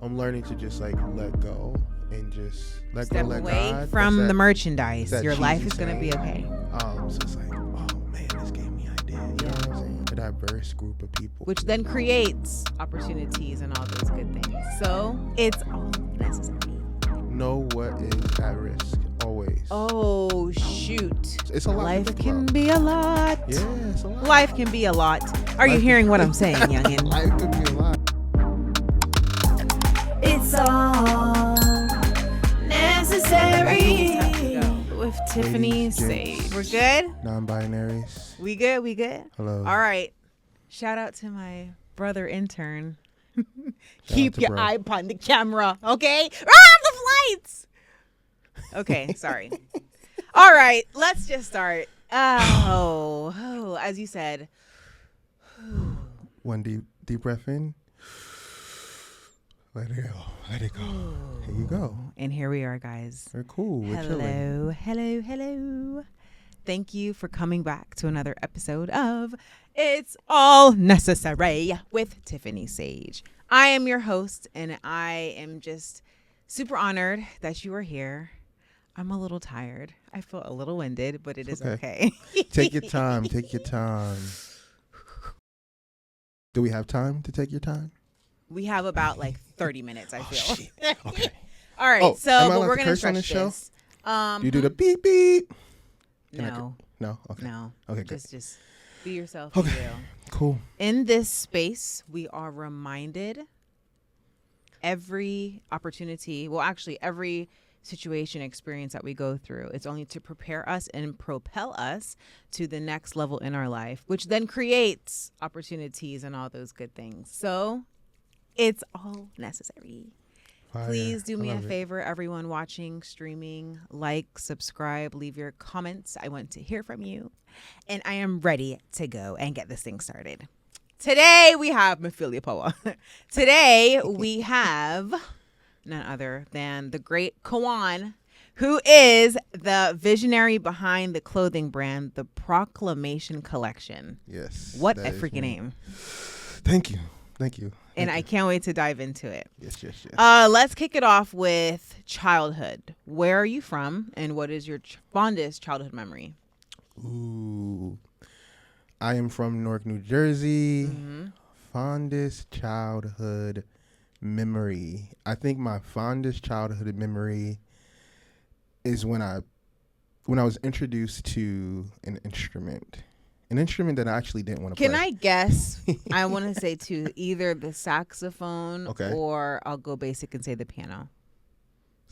I'm learning to just like let go and just let Step go, let away God. from the merchandise. that Your life cheesy is going to be saying. okay. So it's like, oh man, this gave me ideas. You know what I'm saying? A diverse group of people. Which then creates opportunities and all those good things. So it's all necessary. Know what is at risk always. Oh, shoot. It's a lot. Life can be a lot. Yeah, it's a lot. Life can be a lot. Are you hearing what I'm saying, youngin? Life can be a lot. It's all necessary. With Tifani Sage. We're good? Non-binaries. We good? We good? Hello. All right. Shout out to my brother intern. Keep your eye on the camera, okay? The flights. Okay, sorry. All right, let's just start. As you said. One deep breath in. Let it go. Let it go. Here you go. And here we are, guys. We're cool. We're chilling. Hello. Thank you for coming back to another episode of It's All Necessary with Tifani Sage. I am your host, and I am just super honored that you are here. I'm a little tired. I feel a little winded, but it is okay. Take your time. Take your time. Do we have time to take your time? We have about like 30 minutes, I feel. Shit. Okay. All right, but we're going to stretch this. You do the beep beep. No. No? Okay. No. Okay, good. Just be yourself. Okay. Be real. Cool. In this space, we are reminded every opportunity, every situation experience that we go through, it's only to prepare us and propel us to the next level in our life, which then creates opportunities and all those good things. So it's all necessary. Fire. Please do me a love it. favor, everyone watching, streaming, like, subscribe, leave your comments. I want to hear from you. And I am ready to go and get this thing started. Today we have Mephilia Poa. Today we have none other than the great Khajuaan, who is the visionary behind the clothing brand, the Proclamation Collection. Yes. What a freaking name. Thank you. And I can't wait to dive into it. Yes. Let's kick it off with childhood. Where are you from, and what is your fondest childhood memory? Ooh. I am from Newark, New Jersey. Mm-hmm. Fondest childhood memory. I think my fondest childhood memory is when I was introduced to an instrument that I actually didn't want to play. Can I guess? I want to say either the saxophone or I'll go basic and say the piano.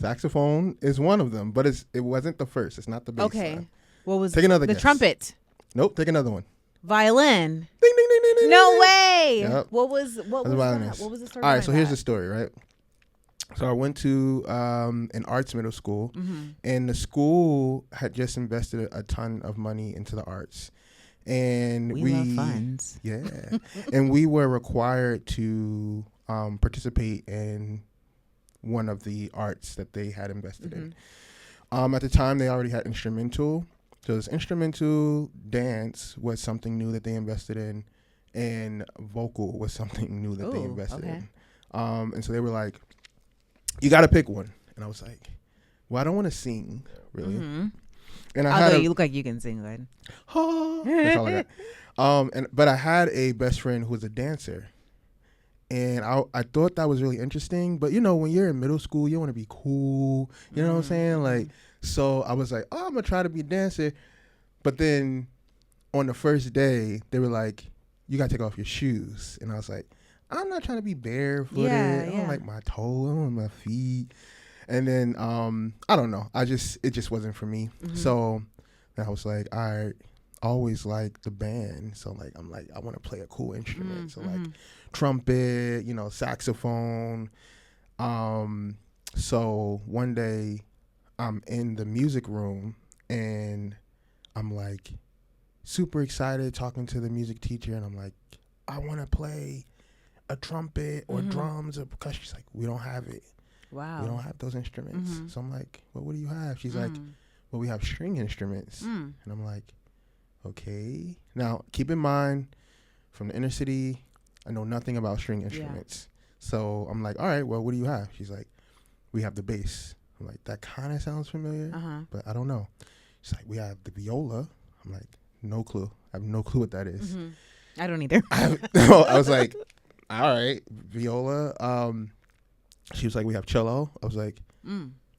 Saxophone is one of them, but it wasn't the first. It's not the bass. Okay. Line. What was take another the guess. Trumpet? Nope. Take another one. Violin. Ding ding ding ding ding. No ding. way. Yep. What was that? What was the story? All right. So here's the story, right? So I went to an arts middle school, and the school had just invested a ton of money into the arts. And we love funds. Yeah. And we were required to participate in one of the arts that they had invested in. At the time, they already had instrumental. So this instrumental dance was something new that they invested in, and vocal was something new that they invested in. And so they were like, you got to pick one. And I was like, well, I don't want to sing, really. And Although you look like you can sing good. That's all I got. But I had a best friend who was a dancer. And I thought that was really interesting. But, when you're in middle school, you want to be cool. You know what I'm saying? Like, so I was like, I'm going to try to be a dancer. But then on the first day, they were like, you got to take off your shoes. And I was like, I'm not trying to be barefooted. I don't like my toes. I don't like my feet. And then, I don't know. It just wasn't for me. So then I was like, I always like the band. So like, I'm like, I want to play a cool instrument. So like trumpet, saxophone. So one day I'm in the music room and I'm like super excited talking to the music teacher. And I'm like, I want to play a trumpet or drums or percussion. She's like, we don't have it. Wow. We don't have those instruments. So I'm like, well, what do you have? She's like, well, we have string instruments. And I'm like, okay. Now, keep in mind, from the inner city, I know nothing about string instruments. So I'm like, all right, well, what do you have? She's like, we have the bass. I'm like, that kind of sounds familiar, but I don't know. She's like, we have the viola. I'm like, no clue. I have no clue what that is. I don't either. I was like, all right, viola. She was like, we have cello. I was like,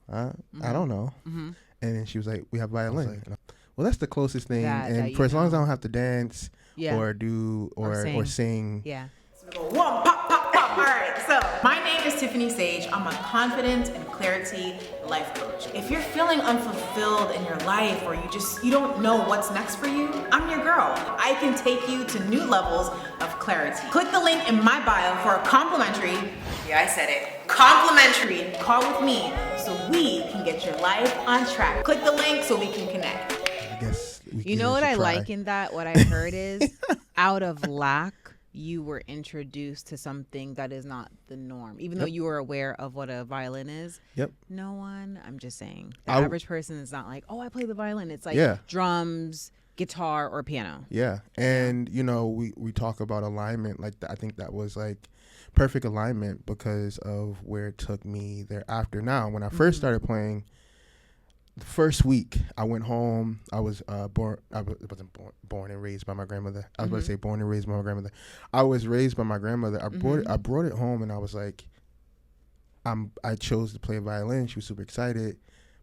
I don't know. And then she was like, we have violin. Like, well, that's the closest thing. And for as long as I don't have to dance or do or sing. Yeah. So we go one, pop, pop, pop. All right, so my name is Tifani Sage. I'm a confidence and clarity life coach. If you're feeling unfulfilled in your life or you don't know what's next for you, I'm your girl. I can take you to new levels of clarity. Click the link in my bio for a complimentary, yeah, I said it, complimentary call with me so we can get your life on track. Click the link so we can connect. I guess you know what I like in that? What I heard is out of lack, you were introduced to something that is not the norm, even though you were aware of what a violin is. No one, I'm just saying, the average person is not like, oh, I play the violin. It's like drums, guitar, or piano. Yeah. And, you know, we talk about alignment. Like, I think that was like perfect alignment because of where it took me thereafter. Now, when I first started playing, the first week I went home. I was born. I wasn't born and raised by my grandmother. I was about to say born and raised by my grandmother. I was raised by my grandmother. I brought it home, and I was like, I chose to play violin. She was super excited,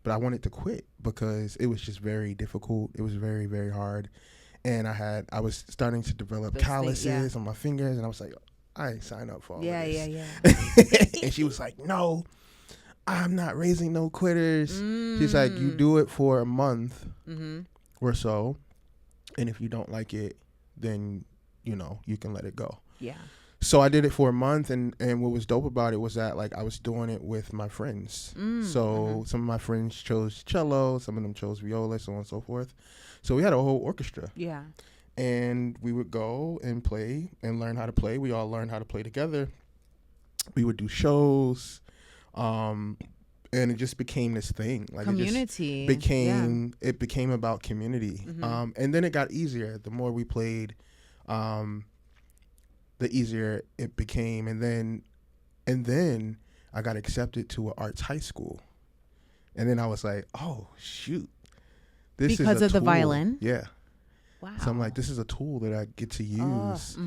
but I wanted to quit because it was just very difficult. It was very, very hard, and I was starting to develop calluses on my fingers, and I was like, I ain't signed up for all this. Yeah. And she was like, no. I'm not raising no quitters. She's like, you do it for a month or so, and if you don't like it, then, you know, you can let it go. Yeah. So I did it for a month, and what was dope about it was that, like, I was doing it with my friends. So some of my friends chose cello, some of them chose viola, so on and so forth. So we had a whole orchestra. Yeah. And we would go and play and learn how to play. We all learned how to play together. We would do shows. And it just became this thing, like community. It became about community. And then it got easier. The more we played, the easier it became. And then I got accepted to an arts high school. And then I was like, oh shoot, this is because of the violin. Yeah. Wow. So I'm like, this is a tool that I get to use.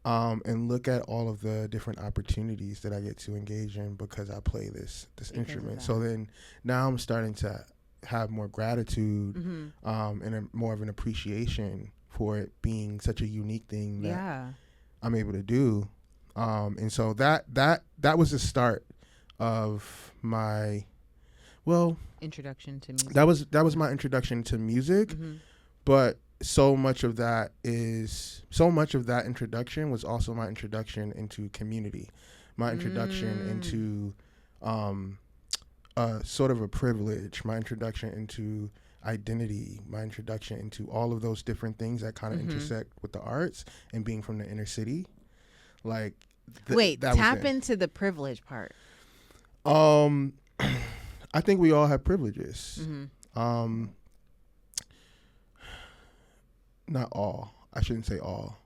And look at all of the different opportunities that I get to engage in because I play this instrument. So then now I'm starting to have more gratitude and more of an appreciation for it being such a unique thing that I'm able to do. And so that was the start of my introduction to music. That was my introduction to music, but so much of that introduction was also my introduction into community, my introduction into sort of a privilege, my introduction into identity, my introduction into all of those different things that kind of intersect with the arts and being from the inner city. Like, tap into the privilege part. I think we all have privileges. Not all. I shouldn't say all.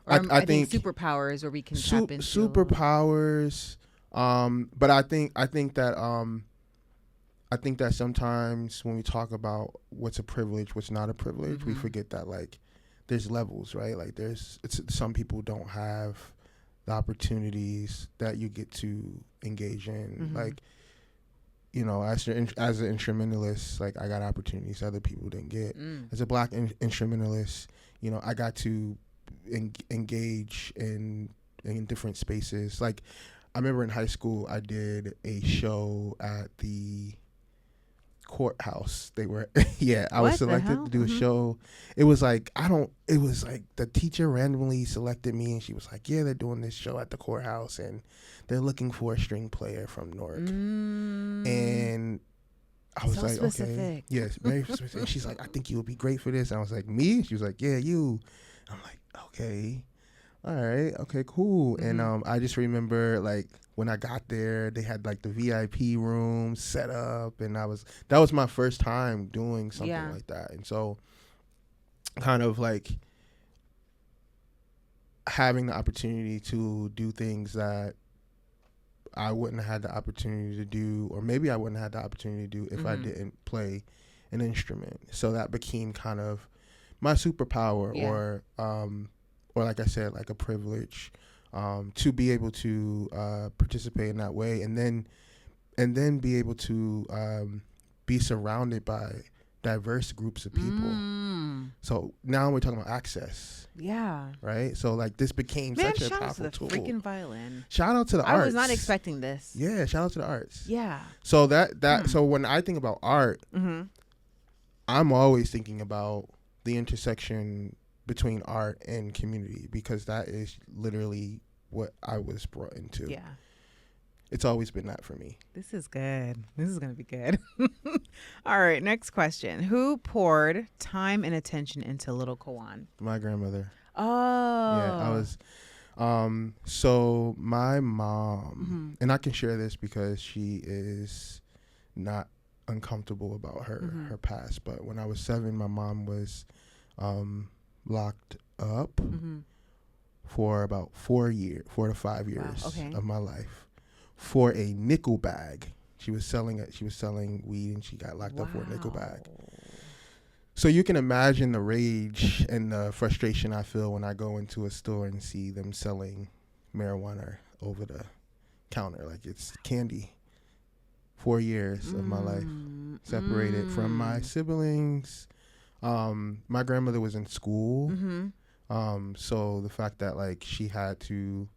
Or I think superpowers, where we can tap into superpowers. But I think that sometimes when we talk about what's a privilege, what's not a privilege, we forget that, like, there's levels, right? Like, some people don't have the opportunities that you get to engage in. Like, you know, as an instrumentalist, like, I got opportunities other people didn't get. As a Black instrumentalist, you know, I got to engage in different spaces. Like, I remember in high school, I did a show at the courthouse. They were, I was selected to do a show. It was like, the teacher randomly selected me, and she was like, yeah, they're doing this show at the courthouse, and they're looking for a string player from Newark. And I was like, specific. Okay. Yes, very specific. And she's like, I think you would be great for this. And I was like, me? She was like, yeah, you. I'm like, okay. All right. Okay, cool. And I just remember, like, when I got there, they had, like, the VIP room set up, and that was my first time doing something like that. And so kind of like having the opportunity to do things that I wouldn't have had the opportunity to do, or maybe I wouldn't have had the opportunity to do if I didn't play an instrument. So that became kind of my superpower, or like I said, like a privilege, to be able to participate in that way, and then be able to be surrounded by diverse groups of people. So now we're talking about access. Yeah. Right. So like this became such a powerful tool. Shout out to the freaking violin. Shout out to the arts. I was not expecting this. Yeah. Shout out to the arts. Yeah. So so when I think about art, I'm always thinking about the intersection between art and community, because that is literally what I was brought into. Yeah. It's always been that for me. This is good. This is going to be good. All right. Next question. Who poured time and attention into little Khajuaan? My grandmother. Oh. Yeah, I was. So my mom, and I can share this because she is not uncomfortable about her past. But when I was 7, my mom was locked up for about 4 to 5 years of my life for a nickel bag. She was selling weed, and she got locked up for a nickel bag. So you can imagine the rage and the frustration I feel when I go into a store and see them selling marijuana over the counter like it's candy. 4 years of my life separated from my siblings. My grandmother was in school. So the fact that like she had to,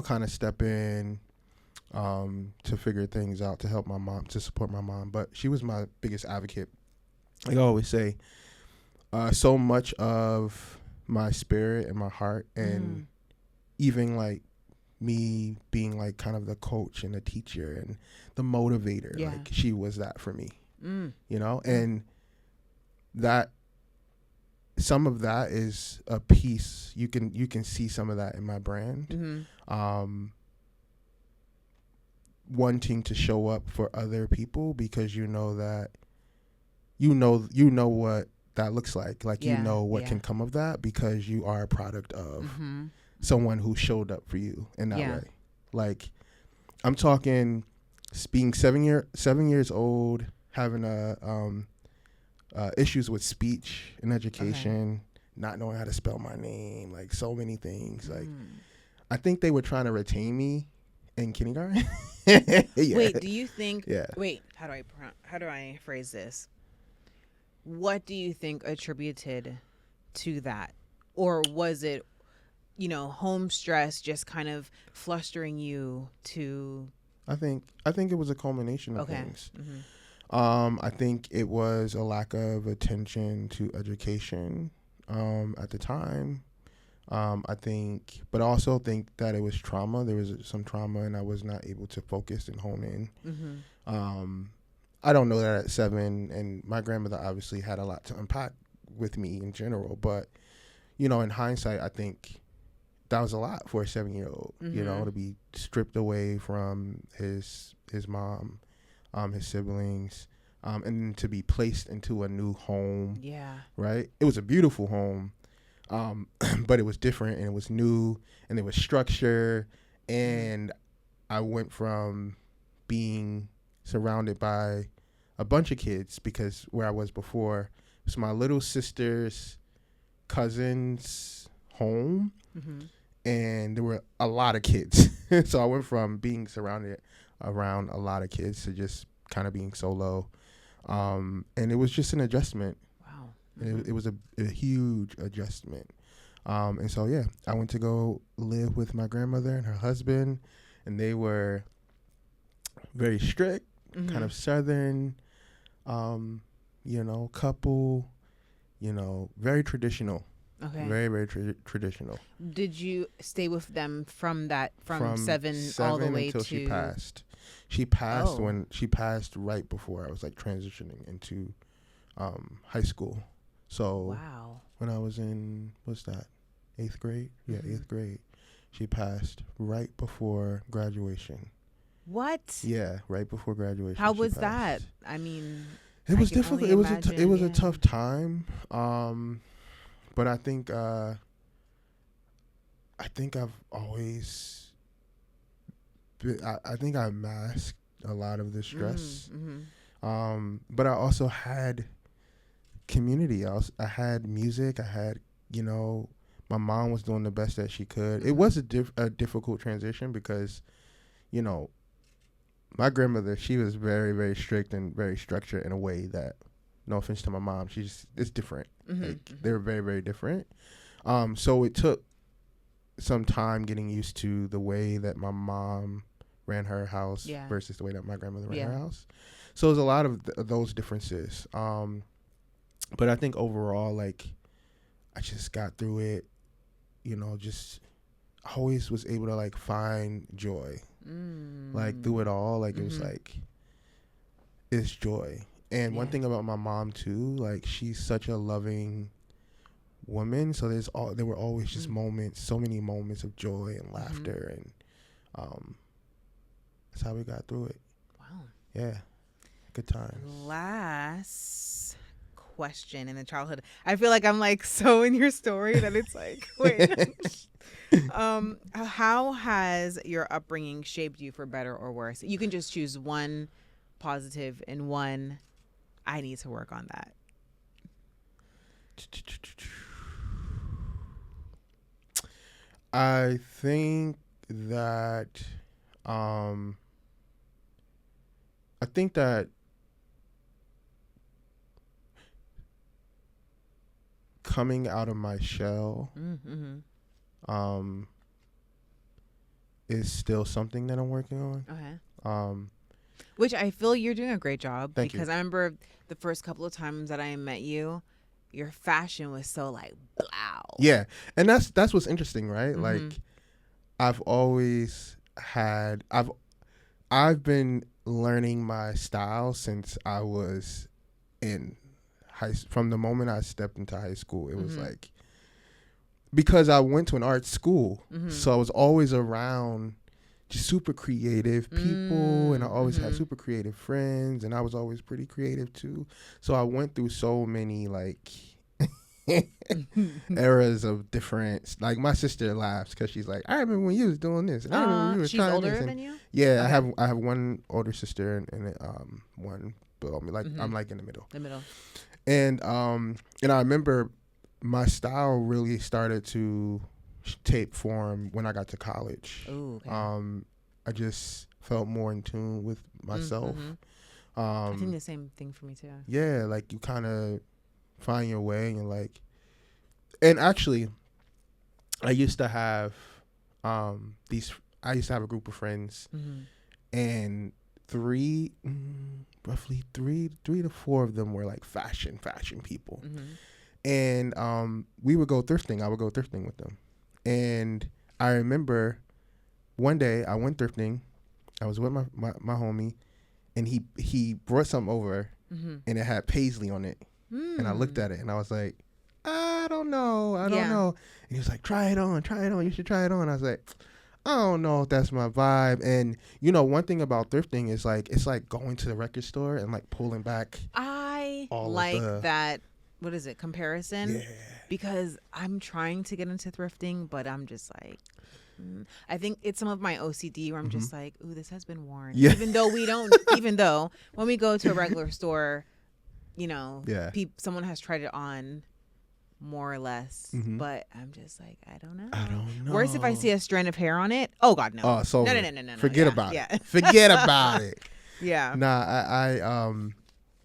kind of step in to figure things out, to help my mom, to support my mom. But she was my biggest advocate. Like I always say, so much of my spirit and my heart, and even like me being like kind of the coach and the teacher and the motivator, like she was that for me, and that some of that is a piece. You can see some of that in my brand. Wanting to show up for other people because that you know what that looks like what can come of that, because you are a product of someone who showed up for you in that way. Like I'm talking being 7 years old, having issues with speech and education, not knowing how to spell my name, like so many things. Like I think they were trying to retain me in kindergarten. Wait, do you think? Yeah. Wait, how do I phrase this? What do you think attributed to that, or was it, home stress just kind of flustering you to? I think it was a culmination of things. I think it was a lack of attention to education at the time. I think, but also think that it was trauma. There was some trauma, and I was not able to focus and hone in. I don't know that at 7, and my grandmother obviously had a lot to unpack with me in general. But, in hindsight, I think that was a lot for a 7-year-old, to be stripped away from his mom, his siblings, and to be placed into a new home. Yeah. Right? It was a beautiful home. But it was different, and it was new, and there was structure, and I went from being surrounded by a bunch of kids, because where I was before was my little sister's cousin's home, and there were a lot of kids. So I went from being surrounded around a lot of kids to just kind of being solo, and it was just an adjustment. Wow. It was a huge adjustment. And so, I went to go live with my grandmother and her husband, and they were very strict, kind of Southern, couple, very traditional. Okay. Very, very traditional. Did you stay with them from 7 all the way until to? She passed. She passed when she passed right before I was like transitioning into high school. So when I was in, what's that, 8th grade? Yeah, 8th grade. She passed right before graduation. What? Yeah, right before graduation. How was that? I mean, it was difficult. It was a tough time. But I think I've always I think I masked a lot of the stress. Mm-hmm. But I also had community. I had music. I had, you know, my mom was doing the best that she could. It was a difficult transition because, you know, my grandmother, she was very, very strict and very structured in a way that, no offense to my mom, it's different. Mm-hmm. Like, they were very, very different. So it took some time getting used to the way that my mom ran her house versus the way that my grandmother ran her house. So there's a lot of those differences. But I think overall, like, I just got through it, you know, just always was able to, like, find joy. Like, through it all, like, it was like, it's joy. And one thing about my mom too, like, she's such a loving woman. So there were always just moments, so many moments of joy and laughter, and that's how we got through it. Wow. Yeah, good times. Last question in the childhood. I feel like I'm like so in your story that it's like, wait. How has your upbringing shaped you for better or worse? You can just choose one positive and one I need to work on that. I think that coming out of my shell is still something that I'm working on. Okay. Which I feel you're doing a great job. Thank because you. I remember the first couple of times that I met you, your fashion was so like blow. Yeah, and that's what's interesting, right? Like, I've always had I've been learning my style since I was in from the moment I stepped into high school. It was like, because I went to an art school, so I was always around just super creative people, and I always had super creative friends, and I was always pretty creative too. So I went through so many like eras of different, like, my sister laughs because she's like, I remember when you was doing this, and I remember when you was she's trying older this. than you? Yeah, Okay. I have one older sister and one below me. Like, I'm like in the middle. The middle. And I remember my style really started to take form when I got to college. Ooh, okay. I just felt more in tune with myself. I think the same thing for me too. Yeah, like, you kind of find your way, and like, and actually, I used to have a group of friends, and roughly three to four of them were like fashion people. And we would go thrifting. I would go thrifting with them. And I remember one day I went thrifting. I was with my homie, and he brought something over, and it had paisley on it. And I looked at it, and I was like, I don't know. And he was like, try it on. You should try it on. I was like, I don't know if that's my vibe. And, you know, one thing about thrifting is, like, it's like going to the record store and, like, pulling back. I all like of the, that. What is it? Comparison? Yeah. Because I'm trying to get into thrifting, but I'm just like, I think it's some of my OCD where I'm just like, ooh, this has been worn. Yeah. Even though even though when we go to a regular store, you know, someone has tried it on more or less, but I'm just like, I don't know. Worse if I see a strand of hair on it. Oh God, no. Oh, so no. Forget about it. Forget about it. Yeah. Nah, I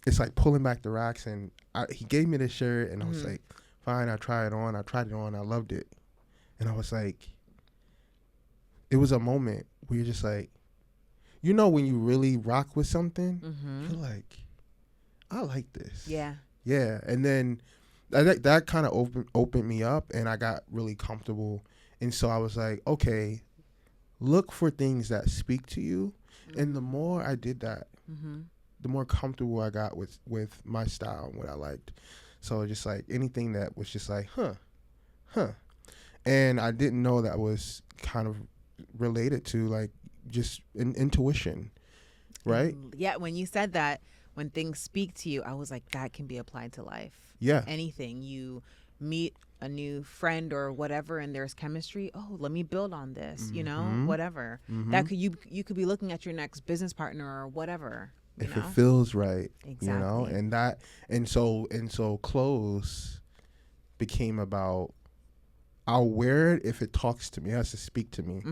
it's like pulling back the racks, and he gave me this shirt, and I was like, fine, I tried it on. I loved it. And I was like, it was a moment where you're just like, you know, when you really rock with something, you're like, I like this. Yeah. Yeah. And then that kind of opened me up, and I got really comfortable. And so I was like, okay, look for things that speak to you. And the more I did that, the more comfortable I got with my style and what I liked. So just like anything that was just like, huh. And I didn't know that was kind of related to like just an intuition, right? Yeah, when you said that, when things speak to you, I was like, that can be applied to life. Yeah. Anything. You meet a new friend or whatever, and there's chemistry. Oh, let me build on this. You know, whatever that could you could be looking at your next business partner or whatever. If know? it feels right, Exactly. you know, and so clothes became about, I'll wear it if it talks to me, it has to speak to me.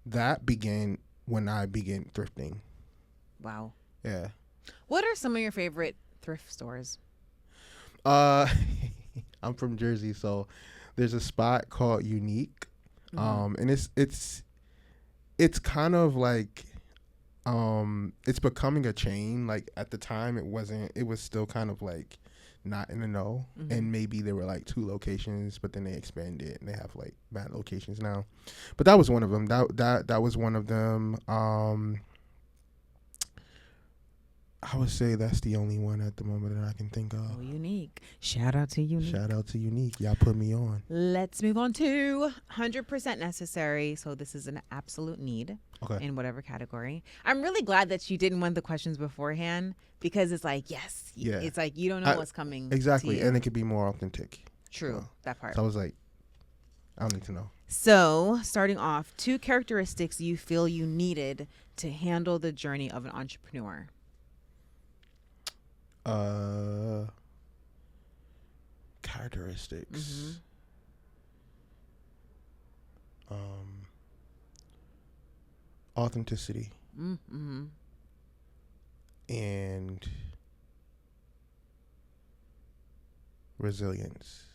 That began when I began thrifting. Wow. Yeah. What are some of your favorite thrift stores? I'm from Jersey, so there's a spot called Unique, and it's kind of like, it's becoming a chain. Like at the time, it wasn't. It was still kind of like not in the know, and maybe there were like 2 locations, but then they expanded and they have like mad locations now. But that was one of them. That was one of them. I would say that's the only one at the moment that I can think of. Oh, Unique. Shout out to Unique. Shout out to Unique. Y'all put me on. Let's move on to 100% necessary. So this is an absolute need in whatever category. I'm really glad that you didn't want the questions beforehand, because it's like, yes. Yeah. It's like you don't know what's coming. Exactly. To you. And it could be more authentic. True. That part. So I was like, I don't need to know. So starting off, 2 characteristics you feel you needed to handle the journey of an entrepreneur. Characteristics. Authenticity. And resilience.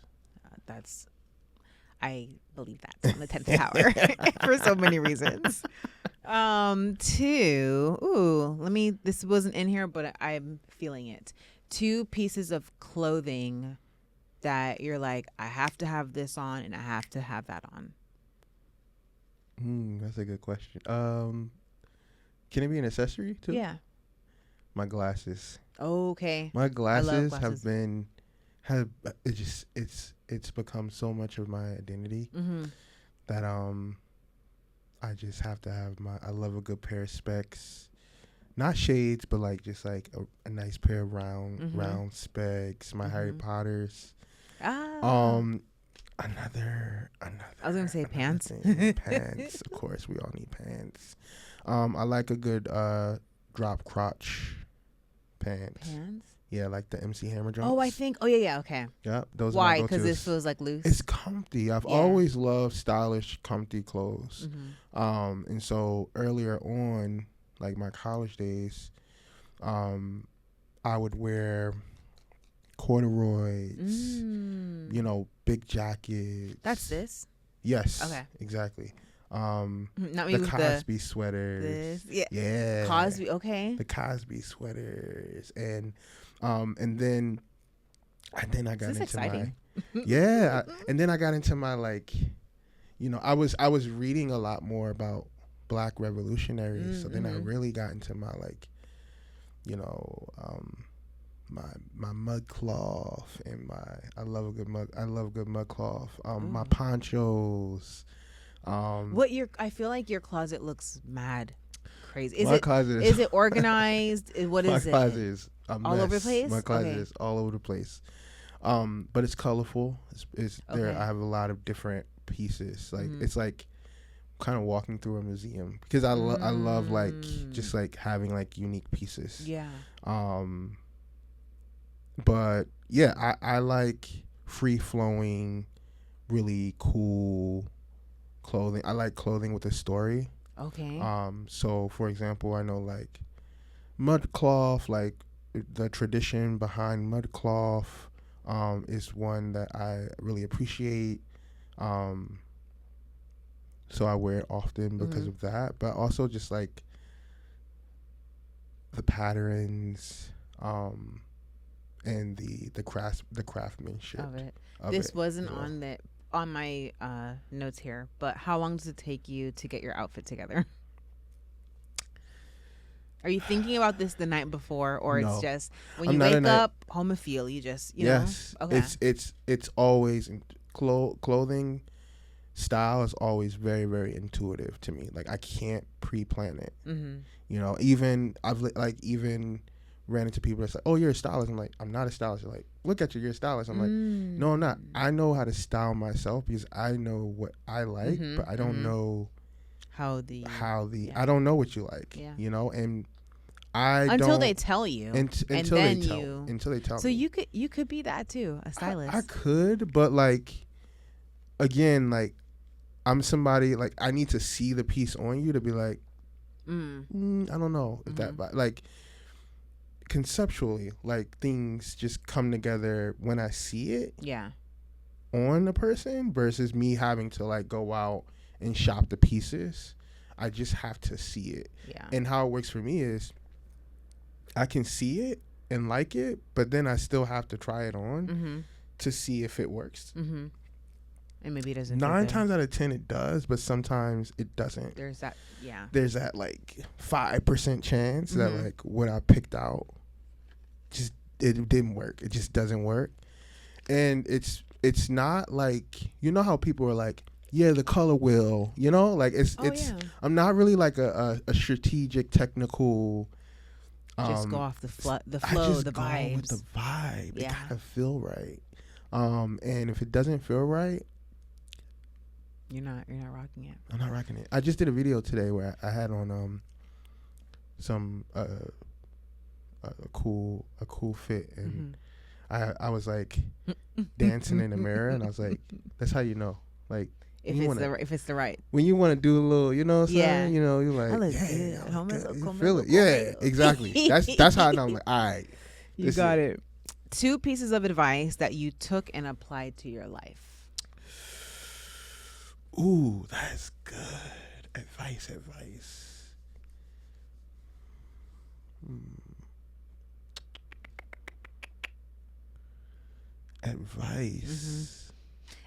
I believe that's on the 10th power for so many reasons. 2, this wasn't in here, but I'm feeling it. 2 pieces of clothing that you're like, I have to have this on and I have to have that on. That's a good question. Can it be an accessory too? Yeah. My glasses. Okay. My glasses it's become so much of my identity that I just have to have I love a good pair of specs, not shades, but like just like a nice pair of round specs. My Harry Potters. Another. I was gonna say pants. Pants, of course, we all need pants. I like a good drop crotch pants. Pants. Yeah, like the MC Hammer jumps. Oh, I think. Oh, yeah, okay. Yeah, those. Why? Are because this feels like loose. It's comfy. I've always loved stylish, comfy clothes. And so earlier on, like my college days, I would wear corduroys. You know, big jackets. That's this. Yes. Okay. Exactly. Not me the with Cosby sweaters. Yeah. Cosby. Okay. The Cosby sweaters, and then I got into exciting. and then I got into my, like, you know, I was reading a lot more about Black revolutionaries. So then I really got into my, like, you know, my mud cloth and I love good mud cloth. My ponchos. I feel like your closet looks mad crazy. Is it organized? What is it? My closet is a mess. All over the place? My closet is all over the place. But it's colorful. It's there. I have a lot of different pieces. Like it's like kind of walking through a museum, because I love like just like having like unique pieces. Yeah. But yeah, I like free flowing, really cool clothing. I like clothing with a story. Okay. So for example, I know like mud cloth, like the tradition behind mud cloth, is one that I really appreciate. So I wear it often because of that, but also just like the patterns, and the craftsmanship of it. This wasn't on my notes here, but how long does it take you to get your outfit together? Are you thinking about this the night before, or No. it's just when you wake up, home and feel, you just, you know? Okay. It's always clothing style is always very, very intuitive to me. Like I can't pre-plan it. You know, even ran into people that's like, oh, you're a stylist. I'm like, I'm not a stylist. They're like, look at you, you're a stylist. I'm like, no, I'm not. I know how to style myself because I know what I like, but I don't know how the I don't know what you like, you know, and until they tell you, until they tell so me. you could be that too, a stylist. I could, but like, again, like, I'm somebody, like, I need to see the piece on you to be like, I don't know if that, like, conceptually, like, things just come together when I see it on the person versus me having to, like, go out and shop the pieces. I just have to see it. And how it works for me is I can see it and like it, but then I still have to try it on to see if it works. And maybe it doesn't. 9 times out of 10 it does, but sometimes it doesn't. There's that, There's that like 5% chance that like what I picked out just it didn't work. It just doesn't work. And it's not like, you know how people are like, yeah, the color wheel, you know, like it's I'm not really like a strategic technical. Just go off the flow, the vibes. With the vibe. It gotta feel right. And if it doesn't feel right, you're not rocking it. I'm not rocking it. I just did a video today where I had on some a cool fit, and I was like dancing in the mirror, and I was like, that's how you know, like, if it's the right, when you want to do a little, you know what I'm saying? You know, you're like, I look good. You feel it. Yeah, exactly. That's how I know. I'm like, all right. You got it. 2 pieces of advice that you took and applied to your life. Ooh, that's good. Advice. Advice.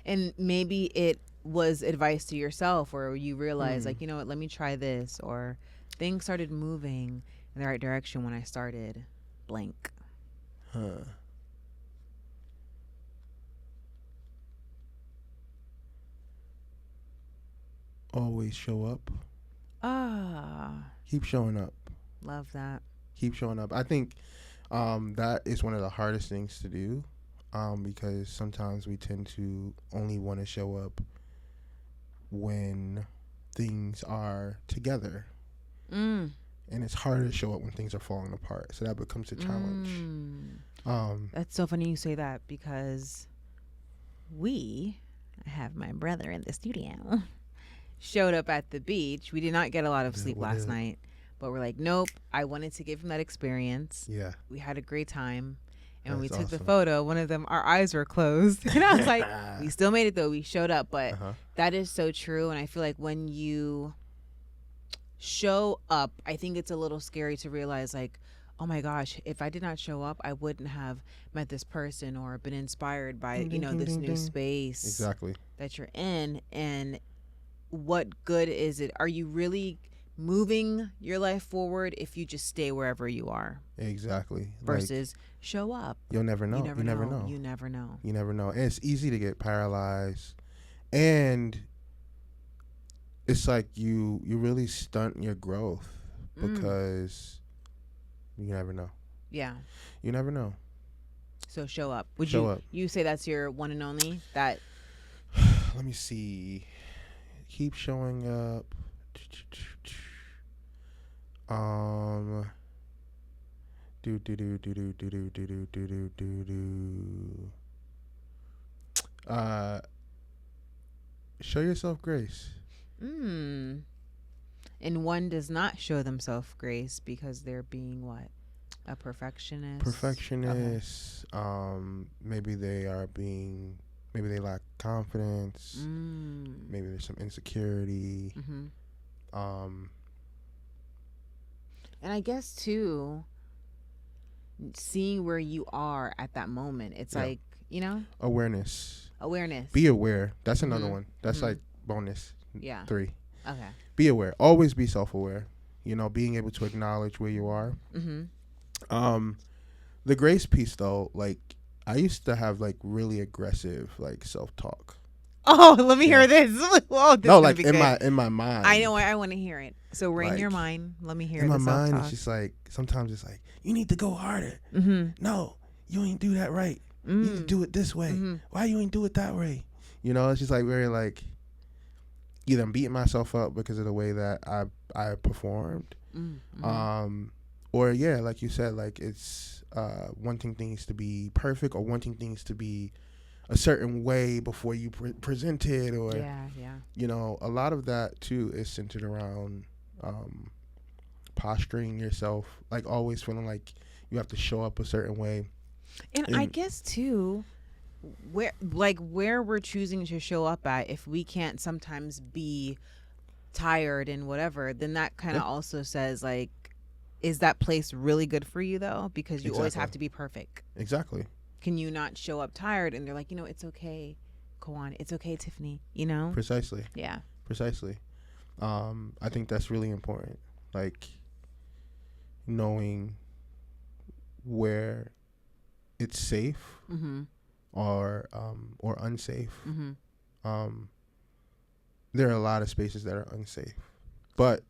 And maybe it was advice to yourself, or you realized like, you know what, let me try this, or things started moving in the right direction when I started blank. Always show up. Keep showing up. Love that. Keep showing up. I think that is one of the hardest things to do, because sometimes we tend to only want to show up when things are together, and it's harder to show up when things are falling apart, so that becomes a challenge. That's so funny you say that, because I have my brother in the studio, showed up at the beach. We did not get a lot of sleep last night, but we're like, nope, I wanted to give him that experience. We had a great time. And when we took the photo, one of them, our eyes were closed. And I was like, we still made it though. We showed up. But that is so true. And I feel like when you show up, I think it's a little scary to realize, like, oh my gosh, if I did not show up, I wouldn't have met this person or been inspired by, this new space that you're in. And what good is it? Are you really moving your life forward if you just stay wherever you are? Exactly. Versus show up. You'll never know. You never know. And it's easy to get paralyzed, and it's like you really stunt your growth because you never know. You never know. So show up. Show up. You say that's your one and only? That let me see. Keep showing up. Show yourself grace. And one does not show themselves grace because they're being what? A perfectionist. Okay. Maybe they lack confidence. Maybe there's some insecurity. And I guess too, seeing where you are at that moment, it's like, awareness. Be aware. That's another one. That's like bonus 3. Okay. Be aware. Always be self-aware. Being able to acknowledge where you are. The grace piece though, like, I used to have like really aggressive like self-talk. Oh, let me hear this. Whoa, this No, is like gonna be good. in my mind. I know. I want to hear it. So ring your Like, mind. Let me hear in my the mind, self-talk. it's just like sometimes it's like you need to go harder. Mm-hmm. No, you ain't do that right. You need to do it this way. Why you ain't do it that way? You know, it's just like very like either I'm beating myself up because of the way that I performed, or yeah, like you said, like it's wanting things to be perfect or wanting things to be a certain way before you present it, or you know, a lot of that too is centered around posturing yourself, like always feeling like you have to show up a certain way. And I guess too, where we're choosing to show up at, if we can't sometimes be tired and whatever, then that kind of also says like, is that place really good for you though? Because you always have to be perfect. Exactly. Can you not show up tired? And they're like, you know, it's okay, Khajuaan. It's okay, Tifani. You know? Precisely. Yeah. Precisely. I think that's really important. Like knowing where it's safe or unsafe. There are a lot of spaces that are unsafe. But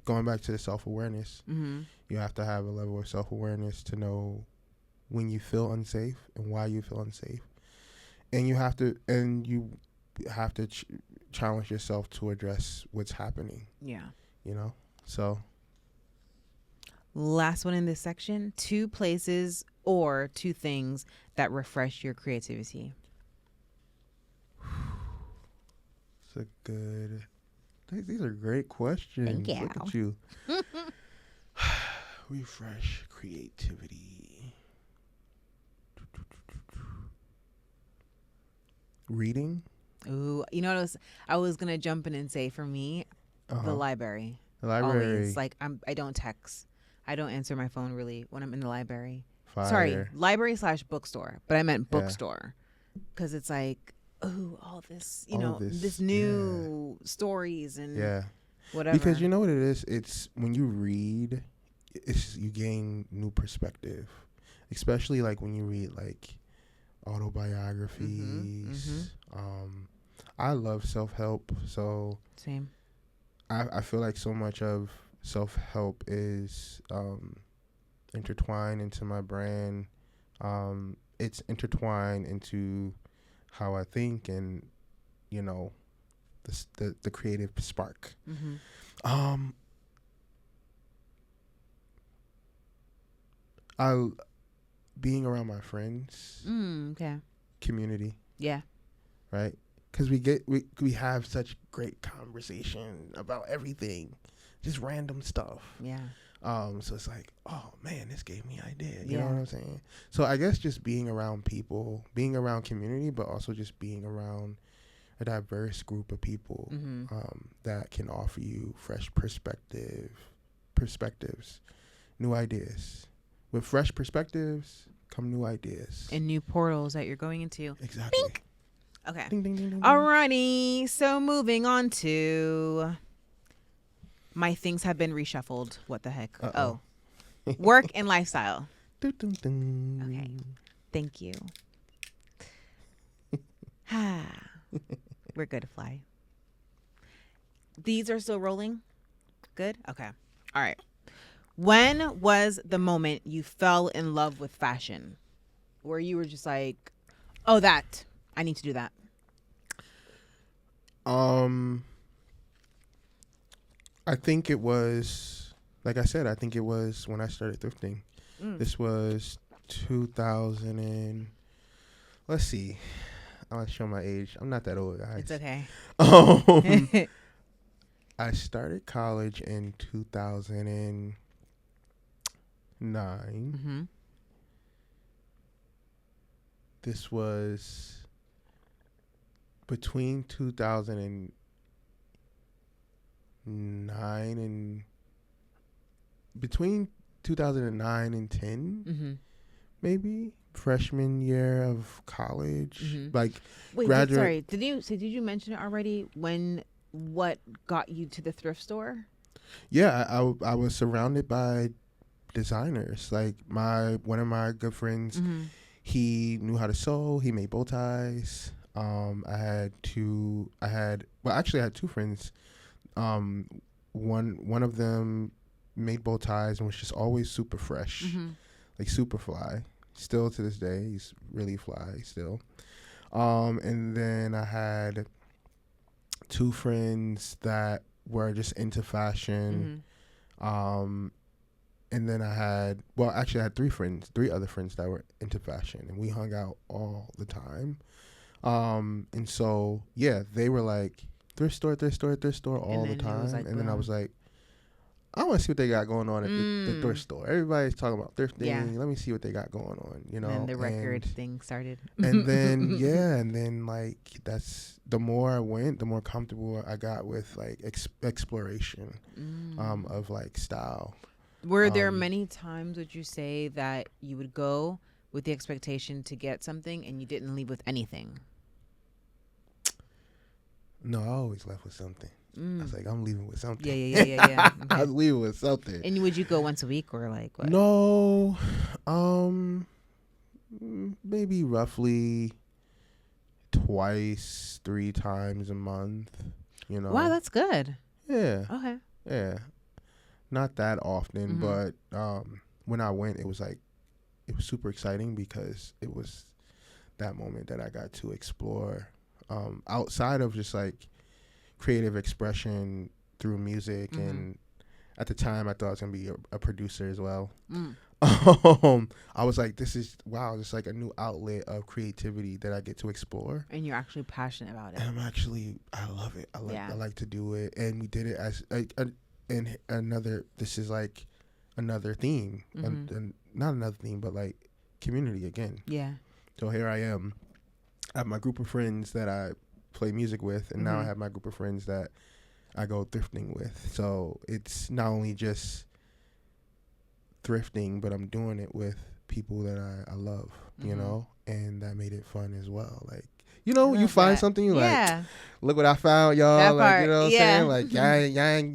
going back to the self-awareness, you have to have a level of self-awareness to know when you feel unsafe and why you feel unsafe, and you have to challenge yourself to address what's happening. You know, so last one in this section: 2 places or 2 things that refresh your creativity. It's a good. These are great questions. Thank you. Look at you. Refresh creativity. Reading. Ooh, you know what I was gonna jump in and say for me, the library. The library. Always. Like I don't text. I don't answer my phone really when I'm in the library. Fire. Sorry, library / bookstore, but I meant bookstore, because it's like, ooh, all this, you know, this new stories and whatever. Because you know what it is? It's when you read, you gain new perspective, especially like when you read like autobiographies. I love self-help, so same. I feel like so much of self-help is intertwined into my brand. It's intertwined into how I think and, you know, the creative spark. Being around my friends, community, right? Because we have such great conversation about everything, just random stuff. So it's like, oh man, this gave me idea. You know what I'm saying? So I guess just being around people, being around community, but also just being around a diverse group of people that can offer you fresh perspectives, new ideas. With fresh perspectives come new ideas and new portals that you're going into. Exactly. Bink. Okay. Ding, ding, ding, ding, Alrighty. So moving on to my things have been reshuffled. What the heck? Uh-oh. Oh, work and lifestyle. Dun, dun, dun. Okay. Thank you. We're good to fly. These are still rolling? Good? Okay. All right. When was the moment you fell in love with fashion? Where you were just like, oh, that. I need to do that. I think it was, like I said, I think it was when I started thrifting. This was 2000 and, let's see. I want to show my age. I'm not that old, guys. It's okay. I started college in 2009. This was between 2009 and between 2009 and 10, maybe freshman year of college. Like, wait, graduate. Sorry, did you mention it already? What got you to the thrift store? Yeah, I was surrounded by designers. Like one of my good friends, he knew how to sew. He made bow ties. Actually I had two friends. One of them made bow ties and was just always super fresh, like super fly. Still to this day, he's really fly still. And then I had two friends that were just into fashion. And then I had three other friends that were into fashion, and we hung out all the time. And so yeah, they were like thrift store all the time. Like, and then I was like, I want to see what they got going on at the thrift store. Everybody's talking about thrifting. Yeah. Let me see what they got going on, you know. And the record thing started. And then and then like that's the more I went, the more comfortable I got with like exploration of like style. Were there many times, would you say, that you would go with the expectation to get something and you didn't leave with anything? No, I always left with something. I was like, I'm leaving with something. Yeah. Okay. I was leaving with something. And would you go once a week or like what? No, maybe roughly twice, 3 times a month. You know. Wow, that's good. Yeah. Okay. Yeah. Not that often, but when I went, it was super exciting because it was that moment that I got to explore outside of just like creative expression through music. And at the time I thought I was gonna be a producer as well. I was like, this is just like a new outlet of creativity that I get to explore, and you're actually passionate about it. and I love it. I like to do it. And we did it as this is like another theme, and not another theme, but like community again. Yeah. So here I am. I have my group of friends that I play music with, and now I have my group of friends that I go thrifting with. So it's not only just thrifting, but I'm doing it with people that I love, you know, and that made it fun as well. Like, you know, you find something, you like, look what I found, y'all. That like, part, you know what I'm yeah. saying? Like,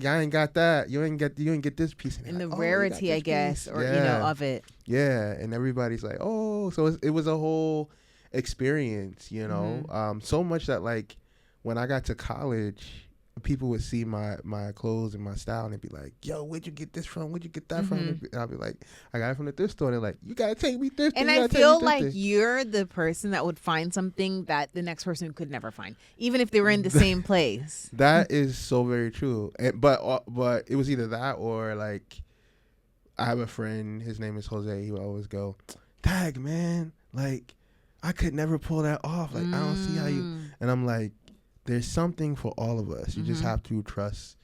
y'all ain't got that. You ain't get this piece. And like, the oh, rarity, I guess, or you know, of it. Yeah, and everybody's like, oh, so it was a whole experience, you know. So much that like when I got to college, people would see my clothes and my style, and they'd be like, yo, where'd you get this from? Where'd you get that from? And I'll be like, I got it from the thrift store. And they're like, you gotta take me thrifting. And I feel like you're the person that would find something that the next person could never find, even if they were in the same place. That is so very true. But it was either that or like, I have a friend, his name is Jose. He would always go, tag, man, like I could never pull that off. Like I don't see how you. And I'm like, there's something for all of us. You just have to trust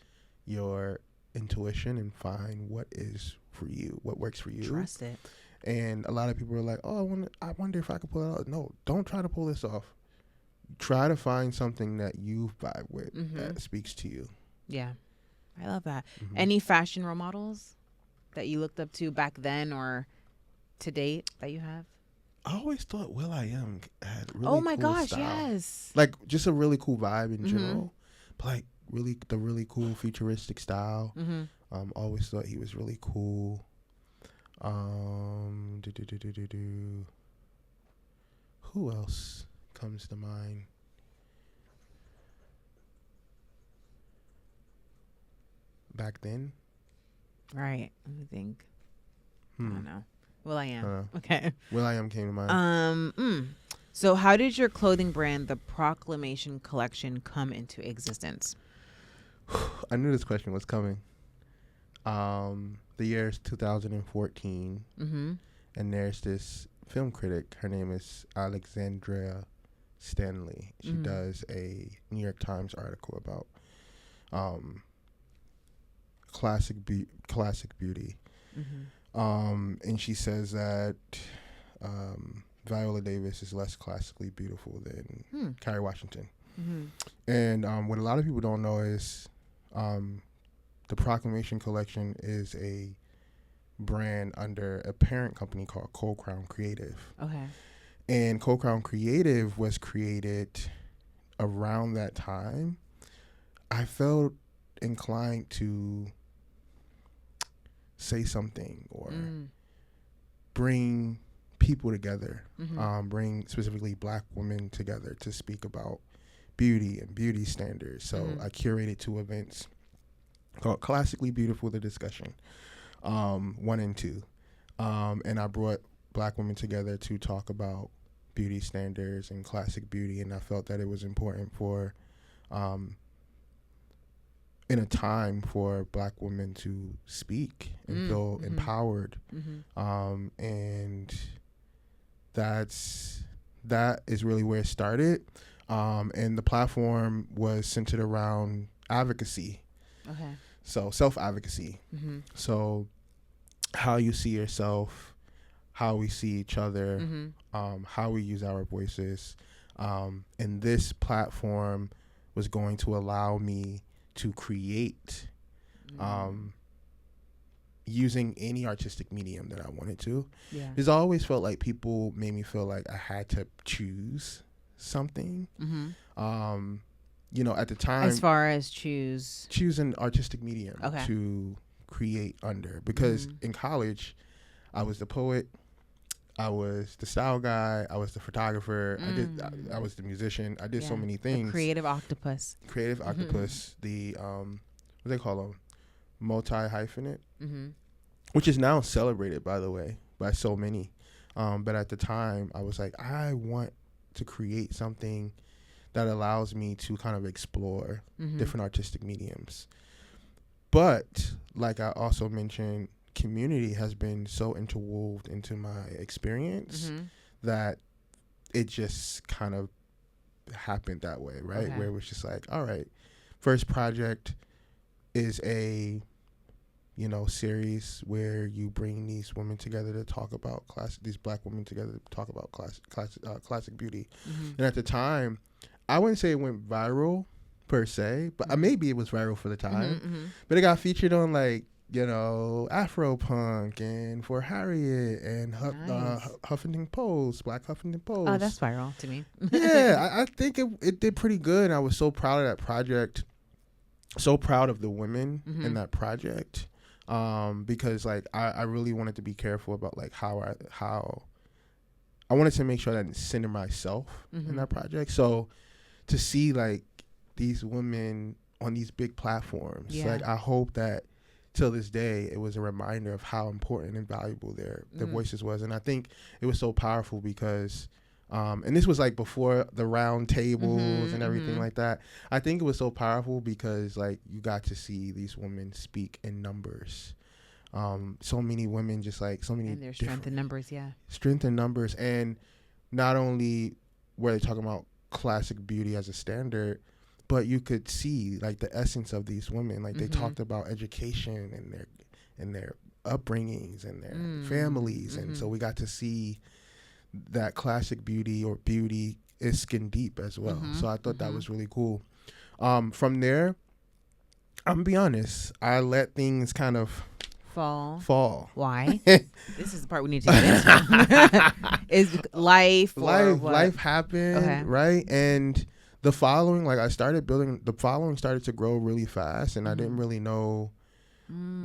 your intuition and find what is for you, what works for you. Trust it. And a lot of people are like, oh, I wonder if I could pull it off. No, don't try to pull this off. Try to find something that you vibe with that speaks to you. Yeah, I love that. Any fashion role models that you looked up to back then or to date that you have? I always thought Will.i.am had really cool style. Yes. Like just a really cool vibe in general, but like really cool futuristic style. Always thought he was really cool. Who else comes to mind? Back then? Right. Let me think. I don't know. Will.i.am. Okay. Will.i.am came to mind. So how did your clothing brand, the Proclamation Collection, come into existence? I knew this question was coming. The year is 2014. And there's this film critic. Her name is Alexandria Stanley. She does a New York Times article about classic beauty. And she says that Viola Davis is less classically beautiful than Kerry Washington. And what a lot of people don't know is the Proclamation Collection is a brand under a parent company called Cold Crown Creative. Okay. And Cold Crown Creative was created around that time. I felt inclined to say something or bring people together, bring specifically Black women together to speak about beauty and beauty standards. So I curated 2 events called Classically Beautiful, the discussion, 1 and 2. And I brought Black women together to talk about beauty standards and classic beauty. And I felt that it was important for, in a time for Black women to speak and feel empowered. And that is really where it started. And the platform was centered around advocacy. Okay. So self-advocacy. So how you see yourself, how we see each other, how we use our voices. And this platform was going to allow me to create using any artistic medium that I wanted to. Yeah. Because I always felt like people made me feel like I had to choose something. You know, at the time, As far as choose an artistic medium Okay. to create under. Because in college, I was the poet, I was the style guy, I was the photographer, I was the musician. I did so many things. The creative octopus. The what they call them, multi-hyphenate, which is now celebrated, by the way, by so many. But at the time, I was like, I want to create something that allows me to kind of explore different artistic mediums. But like I also mentioned, community has been so interwoven into my experience that it just kind of happened that way, right? Okay. Where it was just like, all right, first project is a, you know, series where you bring these women together to talk about these Black women together to talk about classic beauty. And at the time, I wouldn't say it went viral per se, but maybe it was viral for the time. But it got featured on, like, you know, Afro Punk and For Harriet and Huffington Post, Black Huffington Post. Oh, that's viral to me. Yeah, I think it did pretty good. And I was so proud of that project, so proud of the women in that project, because like I really wanted to be careful about like how I wanted to make sure that I didn't center myself in that project. So to see like these women on these big platforms, like I hope that till this day it was a reminder of how important and valuable their voices was. And I think it was so powerful because and this was like before the round tables and everything like that. I think it was so powerful because like you got to see these women speak in numbers. So many women, just like so many, And their strength in numbers, strength in numbers. And not only were they talking about classic beauty as a standard, but you could see like the essence of these women. Like they talked about education and their upbringings and their families. And so we got to see that classic beauty or beauty is skin deep as well. So I thought that was really cool. From there, I'm gonna be honest, I let things kind of fall. Why? This is the part we need to get into. Is life happened, right? And the following, like I started building, the following started to grow really fast, and I didn't really know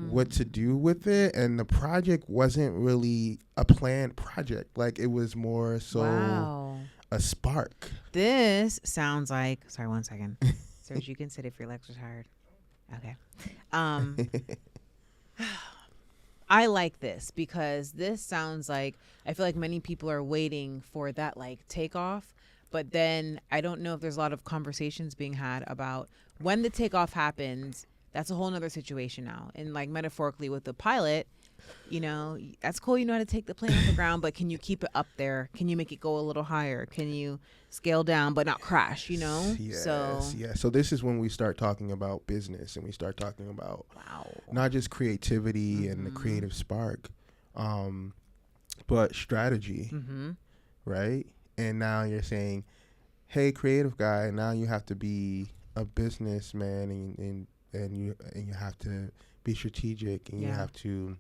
what to do with it. And the project wasn't really a planned project. Like it was more so a spark. This sounds like, sorry, 1 second. Serge, you can sit if your legs are tired. Okay. I like this because this sounds like, I feel like many people are waiting for that like takeoff, but then I don't know if there's a lot of conversations being had about when the takeoff happens. That's a whole nother situation now. And like metaphorically with the pilot, you know, that's cool. You know how to take the plane off the ground, but can you keep it up there? Can you make it go a little higher? Can you scale down but not crash, you know? Yes, so So this is when we start talking about business and we start talking about not just creativity and the creative spark, but strategy, right? And now you're saying, hey, creative guy, now you have to be a businessman and you have to be strategic and you have to,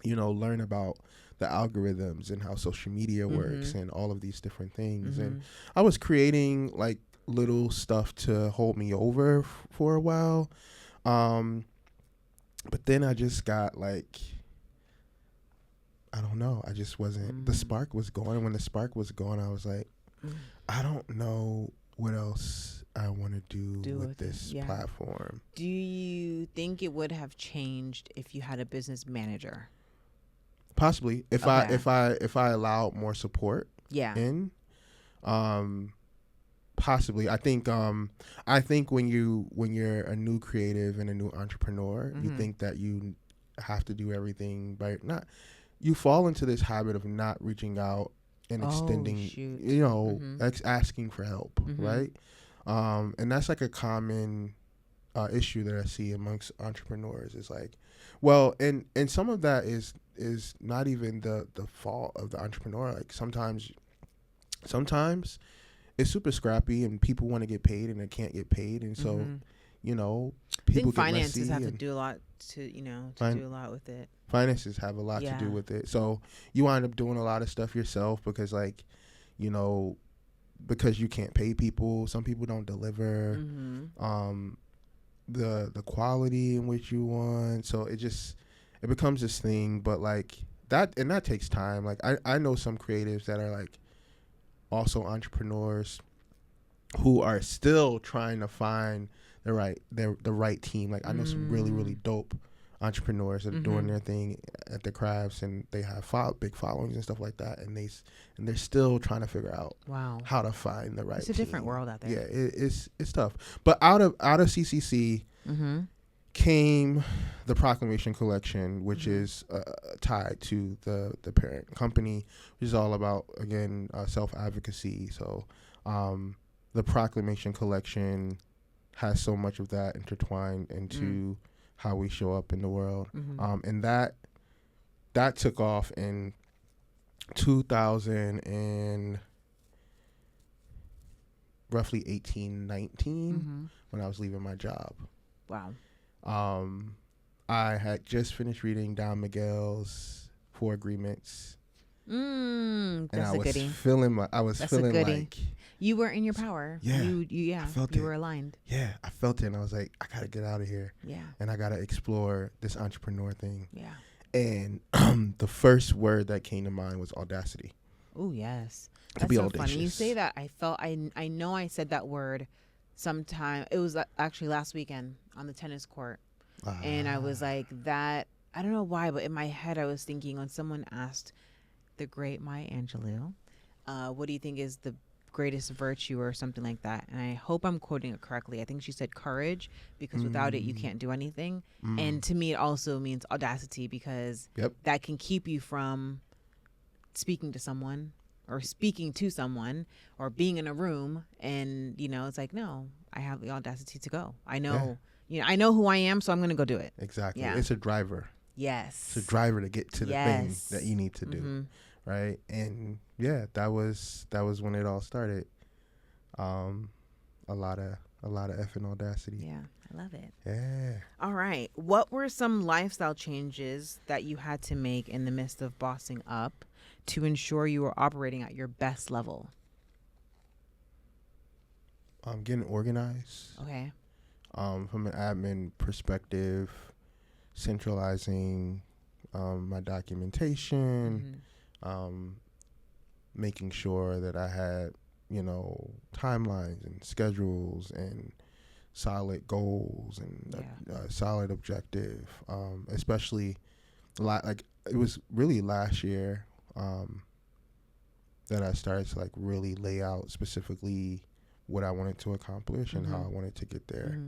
you know, learn about the algorithms and how social media works and all of these different things. And I was creating like little stuff to hold me over for a while. But then I just got like, I don't know. I just wasn't. The spark was gone. And when the spark was gone, I was like, I don't know what else I want to do with this platform. Do you think it would have changed if you had a business manager? Possibly, if I allowed more support. Yeah. In, possibly. I think when you're a new creative and a new entrepreneur, you think that you have to do everything by not. You fall into this habit of not reaching out and extending, asking for help, right? And that's like a common issue that I see amongst entrepreneurs. Is like, well, and some of that is not even the fault of the entrepreneur. Like sometimes it's super scrappy and people want to get paid and they can't get paid, and so people I think get finances messy have to do a lot to do a lot with it. Finances have a lot to do with it. So you wind up doing a lot of stuff yourself because because you can't pay people. Some people don't deliver the quality in which you want. So it becomes this thing. But like that takes time. Like I know some creatives that are like also entrepreneurs who are still trying to find the right team. Like I know some really, really dope entrepreneurs that are doing their thing at their crafts, and they have big followings and stuff like that, and they're still trying to figure out how to find the right It's a different world out there. Yeah, it's tough. But out of CCC came the Proclamation Collection, which is tied to the parent company, which is all about, again, self-advocacy. So the Proclamation Collection has so much of that intertwined into how we show up in the world. And that took off in 2000 and roughly 19 when I was leaving my job. Wow. I had just finished reading Don Miguel's 4 Agreements. That's and I a was goodie. feeling like you were in your power. Yeah. You were aligned. Yeah, I felt it, and I was like, I gotta get out of here. Yeah. And I gotta explore this entrepreneur thing. Yeah. And the first word that came to mind was audacity. Oh yes. To That's be so audacious. funny. You say that. I know I said that word sometime. It was actually last weekend on the tennis court. And I was like that. I don't know why, but in my head I was thinking when someone asked the great Maya Angelou, what do you think is the greatest virtue or something like that? And I hope I'm quoting it correctly. I think she said courage, because without it you can't do anything. And to me it also means audacity, because that can keep you from speaking to someone or being in a room and it's like, no, I have the audacity to go. I know I know who I am, so I'm gonna go do it. Exactly. Yeah. It's a driver. Yes. It's a driver to get to the thing that you need to do. Right. And that was when it all started. A lot of effing audacity. Yeah, I love it. Yeah. All right. What were some lifestyle changes that you had to make in the midst of bossing up to ensure you were operating at your best level? Getting organized. Okay. From an admin perspective, centralizing my documentation, making sure that I had, timelines and schedules and solid goals and solid objective, especially like it was really last year that I started to like really lay out specifically what I wanted to accomplish and how I wanted to get there.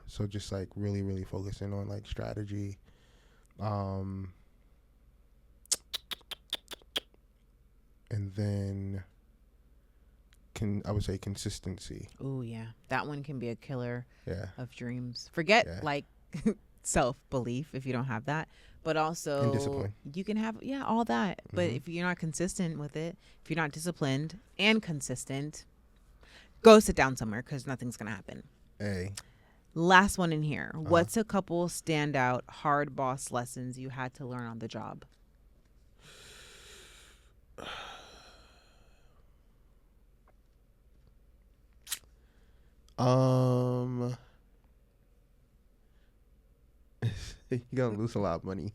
So just like really, really focusing on like strategy. And then I would say consistency. Oh yeah. That one can be a killer of dreams. Forget like self-belief if you don't have that, but also and discipline. You can have all that, but if you're not consistent with it, if you're not disciplined and consistent, go sit down somewhere, because nothing's gonna happen. Hey, last one in here. What's a couple standout hard boss lessons you had to learn on the job? You're gonna lose a lot of money.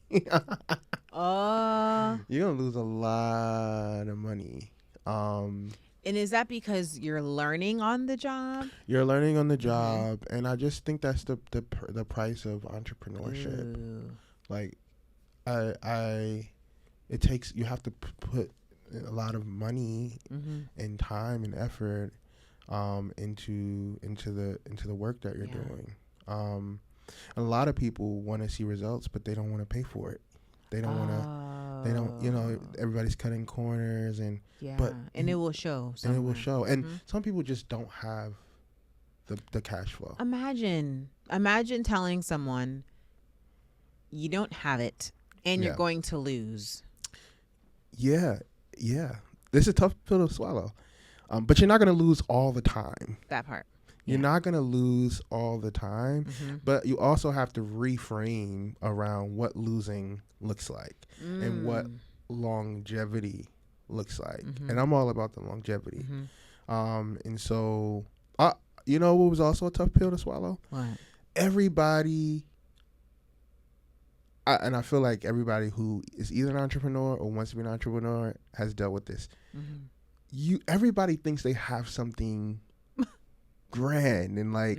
Oh. You're gonna lose a lot of money. And is that because you're learning on the job? You're learning on the job, and I just think that's the price of entrepreneurship. Ooh. Like, it takes, you have to put a lot of money and time and effort into the work that you're doing. A lot of people want to see results, but they don't want to pay for it. They don't want to. They don't. You know, everybody's cutting corners, and and it will show. And it will show. And some people just don't have the cash flow. Imagine telling someone you don't have it and you're going to lose. Yeah. This is a tough pill to swallow. But you're not going to lose all the time. That part. You're not going to lose all the time, but you also have to reframe around what losing looks like and what longevity looks like. And I'm all about the longevity. And so, you know what was also a tough pill to swallow? What? Everybody, and I feel like everybody who is either an entrepreneur or wants to be an entrepreneur has dealt with this. Everybody thinks they have something grand, and like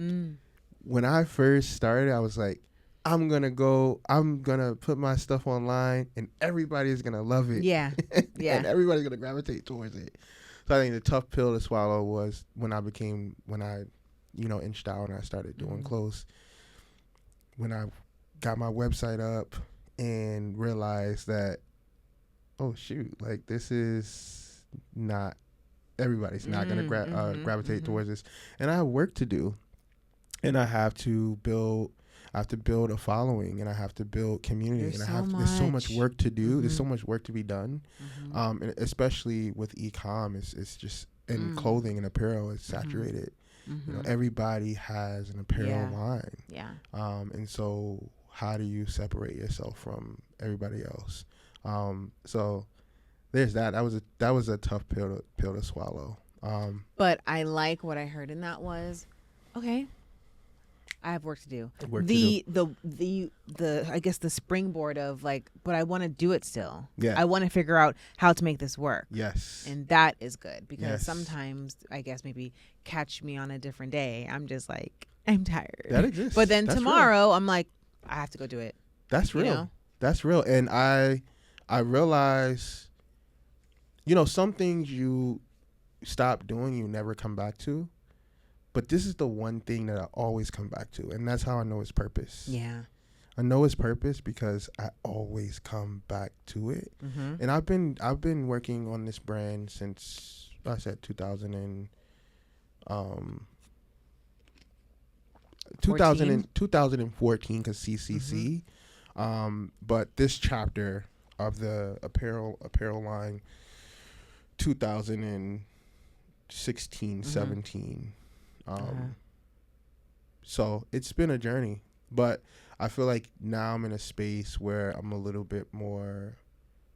when I first started, I was like, I'm gonna put my stuff online and everybody's gonna love it. And everybody's gonna gravitate towards it. So I think the tough pill to swallow was when I inched out and I started doing clothes, when I got my website up and realized that, oh shoot, like this is not, everybody's not going to gravitate towards this, and I have work to do, and I have to build a following, and I have to build community, there's so much work to do. There's so much work to be done, and especially with e-com, it's just, and clothing and apparel is saturated. You know, everybody has an apparel line, and so how do you separate yourself from everybody else? So there's that. That was a tough pill to swallow. But I like what I heard in that was, okay, I have work to do. The I guess the springboard of like, but I want to do it still. Yeah. I want to figure out how to make this work. Yes. And that is good, because sometimes, I guess maybe catch me on a different day, I'm just like, I'm tired. That exists. But then That's tomorrow real. I'm like, I have to go do it. That's real. You know? That's real. And I realize, some things you stop doing, you never come back to. But this is the one thing that I always come back to, and that's how I know it's purpose. Yeah. I know it's purpose because I always come back to it. And I've been working on this brand since, I said 2014, because CCC. But this chapter of the apparel line, 2016, 17. So it's been a journey, but I feel like now I'm in a space where I'm a little bit more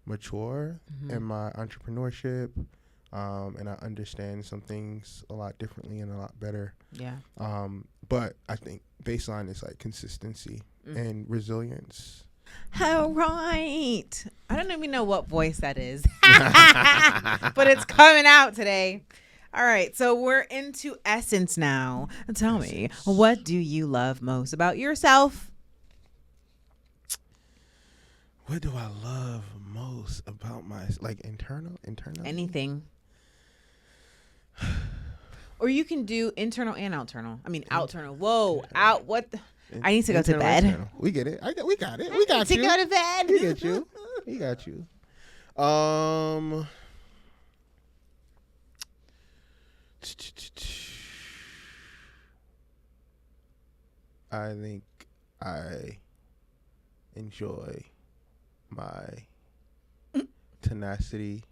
mature in my entrepreneurship, and I understand some things a lot differently and a lot better. Yeah. But I think baseline is like consistency and resilience. All right. I don't even know what voice that is, but it's coming out today. All right. So we're into essence now. Tell me, what do you love most about yourself? What do I love most about like internal? Anything. Or you can do internal and outternal. I mean, outternal. Whoa, out. What? I need to go to bed. Internal. We get it. We got it. We got to you. go to bed. We get you. We got you. I think I enjoy my tenacity,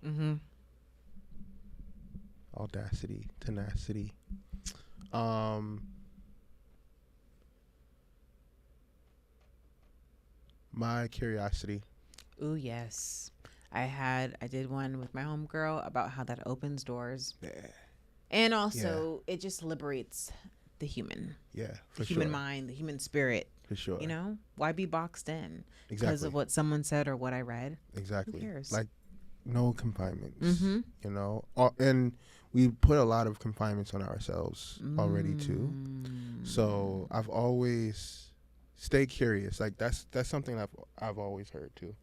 audacity, tenacity. My curiosity. Ooh, yes. I did one with my homegirl about how that opens doors. Yeah. And also it just liberates the human, Yeah, the for human sure. mind, the human spirit. For sure. You know, why be boxed in because Exactly. of what someone said or what I read? Exactly. Who cares? Like, no confinements. Mm-hmm. You know, and we put a lot of confinements on ourselves already too. So I've always stayed curious. Like that's something I've always heard too.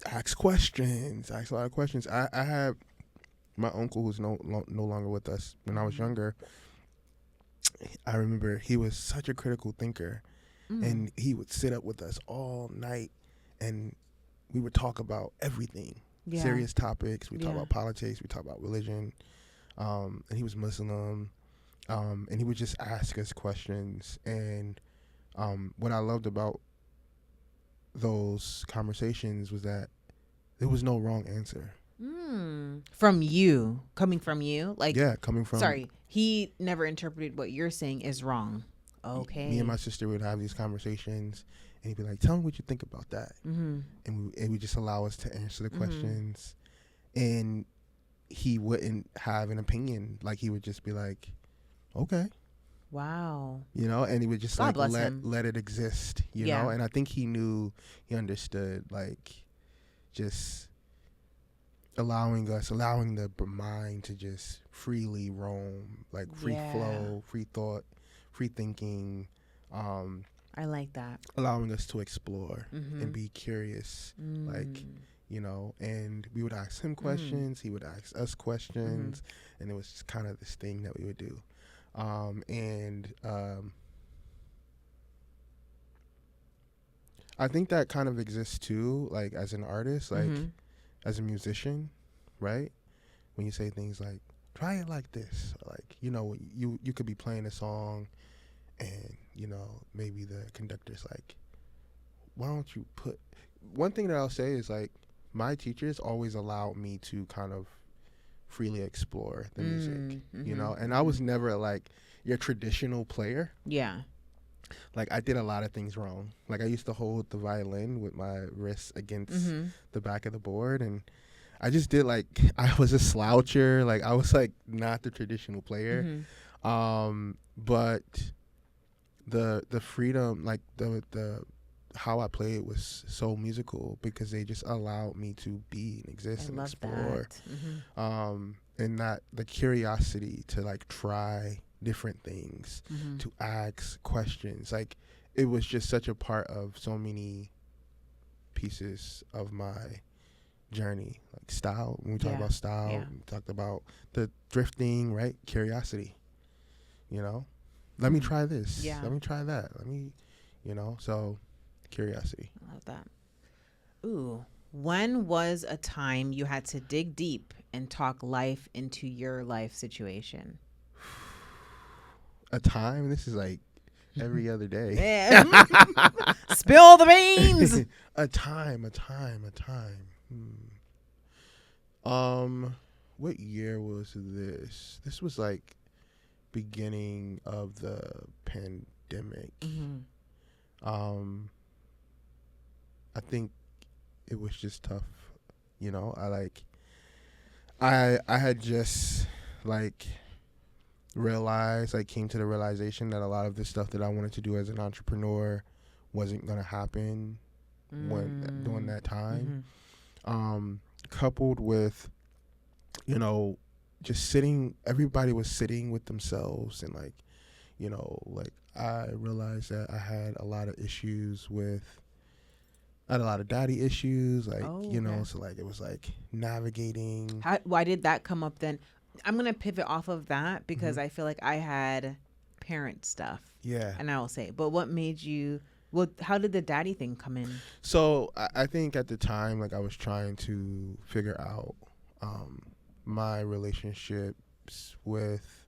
Ask questions. Ask a lot of questions. I had my uncle who's no longer with us when I was younger. I remember he was such a critical thinker, and he would sit up with us all night, and we would talk about everything, serious topics. We talk about politics. We talk about religion. And he was Muslim, and he would just ask us questions. And what I loved about those conversations was that there was no wrong answer. From you, coming from you, like coming from. Sorry, he never interpreted what you're saying is wrong. Okay. Me and my sister would have these conversations, and he'd be like, "Tell me what you think about that," and we just allow us to answer the questions, and he wouldn't have an opinion. Like he would just be like, "Okay." Wow. You know, and he would just God like bless him. let it exist, you know? And I think he understood, like, just allowing the mind to just freely roam, like free flow, free thought, free thinking. I like that. Allowing us to explore and be curious, like, you know, and we would ask him questions, he would ask us questions, and it was just kind of this thing that we would do. I think that kind of exists too, like as an artist, like as a musician, right? When you say things like, try it like this, like, you know, you could be playing a song and, you know, maybe the conductor's like, why don't you put, one thing that I'll say is like, my teachers always allowed me to kind of freely explore the music, you know, and I was never like your traditional player. Yeah. Like I did a lot of things wrong. Like I used to hold the violin with my wrists against the back of the board, and I just did like, I was a sloucher. Like I was like not the traditional player. But the freedom, like the how I played was so musical because they just allowed me to be and exist and explore. And that the curiosity to like try different things, to ask questions. Like it was just such a part of so many pieces of my journey. Like style, when we talk about style, we talked about the drifting, right? Curiosity, you know, let me try this, let me try that, let me, you know, so curiosity. I love that. Ooh, when was a time you had to dig deep and talk life into your life situation? A time? This is like every other day. Spill the beans. a time. What year was this? This was like beginning of the pandemic. I think it was just tough, you know. I had just like realized, like came to the realization that a lot of the stuff that I wanted to do as an entrepreneur wasn't gonna happen during that time. Coupled with, you know, just everybody was sitting with themselves, and like, you know, like I realized that I had a lot of issues I had a lot of daddy issues, like, you know, so like it was like navigating. Why did that come up then? I'm going to pivot off of that because I feel like I had parent stuff. Yeah. And I will say, but what made you, how did the daddy thing come in? So I think at the time, like I was trying to figure out my relationships with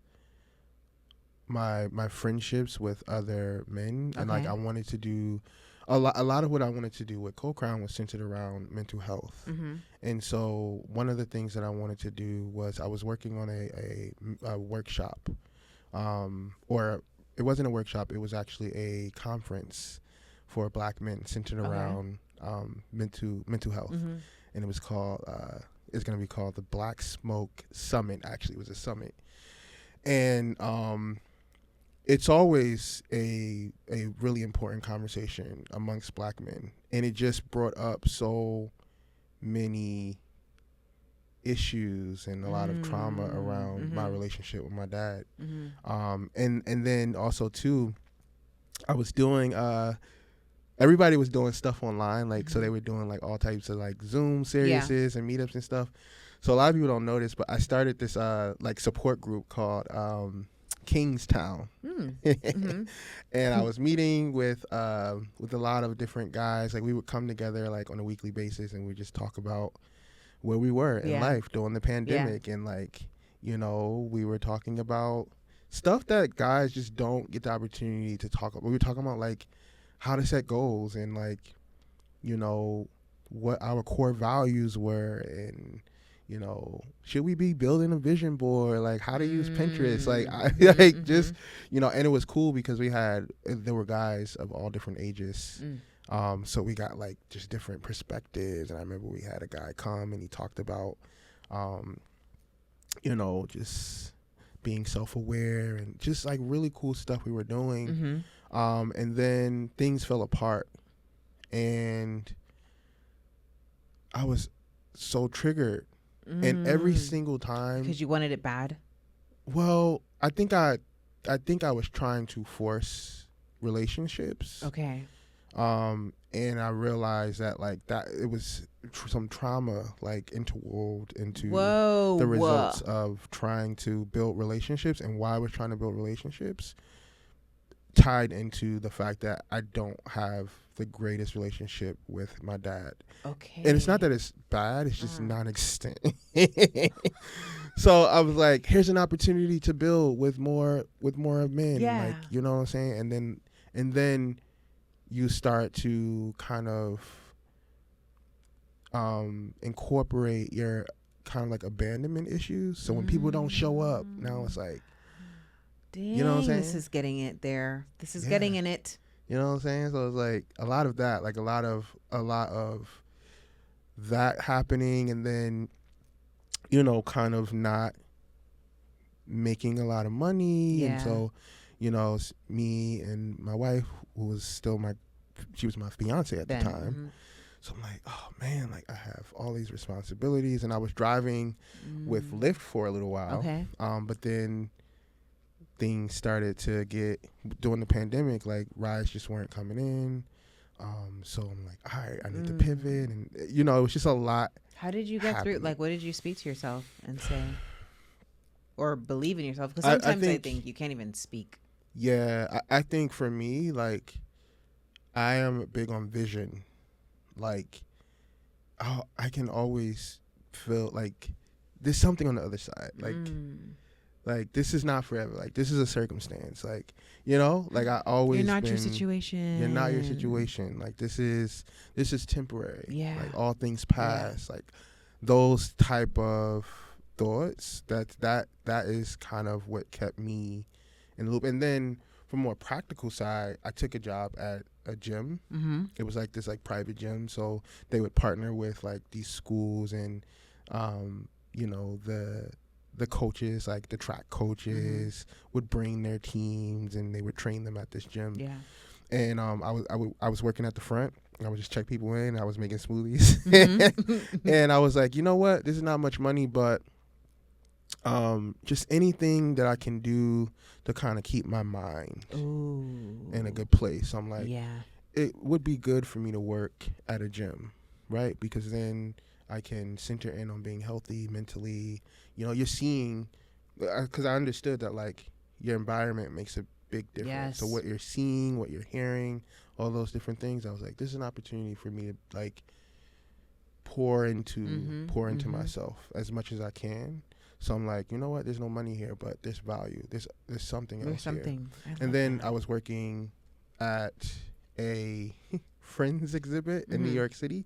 my friendships with other men. And like I wanted to do a lot of what I wanted to do with Co-Crown was centered around mental health. And so one of the things that I wanted to do was I was working on a workshop, or it wasn't a workshop, it was actually a conference for Black men centered around mental health. And it was called, it's going to be called the Black Smoke Summit. Actually, it was a summit. And it's always a really important conversation amongst Black men, and it just brought up so many issues and a lot of trauma around my relationship with my dad. And then also too, I was doing everybody was doing stuff online, like so they were doing like all types of like Zoom series and meetups and stuff. So a lot of people don't know this, but I started this like support group called Kingstown. And I was meeting with a lot of different guys. Like we would come together like on a weekly basis and we just talk about where we were in life during the pandemic. And like, you know, we were talking about stuff that guys just don't get the opportunity to talk about. We were talking about like how to set goals and like, you know, what our core values were, and you know, should we be building a vision board, like how to use Pinterest, like like just, you know. And it was cool because there were guys of all different ages. So we got like just different perspectives. And I remember we had a guy come and he talked about, you know, just being self-aware and just like really cool stuff we were doing. And then things fell apart and I was so triggered. And every single time, because you wanted it bad. Well, I think I was trying to force relationships. Okay. And I realized that like that it was some trauma like interwove into the results of trying to build relationships, and why I was trying to build relationships tied into the fact that I don't have the greatest relationship with my dad. Okay. And it's not that it's bad, it's just non-existent. So I was like, here's an opportunity to build with more men. Yeah. Like, you know what I'm saying? And then you start to kind of incorporate your kind of like abandonment issues. So when people don't show up, now it's like, dang, you know what I'm saying? This is getting it there. This is getting in it. You know what I'm saying? So it's like a lot of that, like a lot of that happening, and then, you know, kind of not making a lot of money. Yeah. And so, you know, me and my wife, who was she was my fiance at the time. So I'm like, oh man, like I have all these responsibilities, and I was driving with Lyft for a little while. Okay. But then things started to get, during the pandemic, like rides just weren't coming in. So I'm like, all right, I need to pivot. And, you know, it was just a lot. How did you get through? Like, what did you speak to yourself and say? Or believe in yourself? Because sometimes I think you can't even speak. Yeah, I think for me, like, I am big on vision. Like, I can always feel like there's something on the other side. Like this is not forever. Like this is a circumstance. Like, you know, like I always You're not your situation. You're not your situation. Like this is temporary. Yeah. Like all things pass. Like those type of thoughts. That is kind of what kept me in the loop. And then from a more practical side, I took a job at a gym. It was like this like private gym. So they would partner with like these schools and you know, the coaches, like the track coaches, would bring their teams and they would train them at this gym. Yeah. And I was working at the front. I would just check people in. I was making smoothies. And I was like, you know what? This is not much money, but just anything that I can do to kind of keep my mind in a good place. So I'm like, it would be good for me to work at a gym, right? Because then I can center in on being healthy mentally. You know, you're seeing, because I understood that like your environment makes a big difference. Yes. So what you're seeing, what you're hearing, all those different things, I was like, this is an opportunity for me to like pour into myself as much as I can. So I'm like, you know what? There's no money here, but there's value. There's something else here. And then I was working at a Friends exhibit in New York City.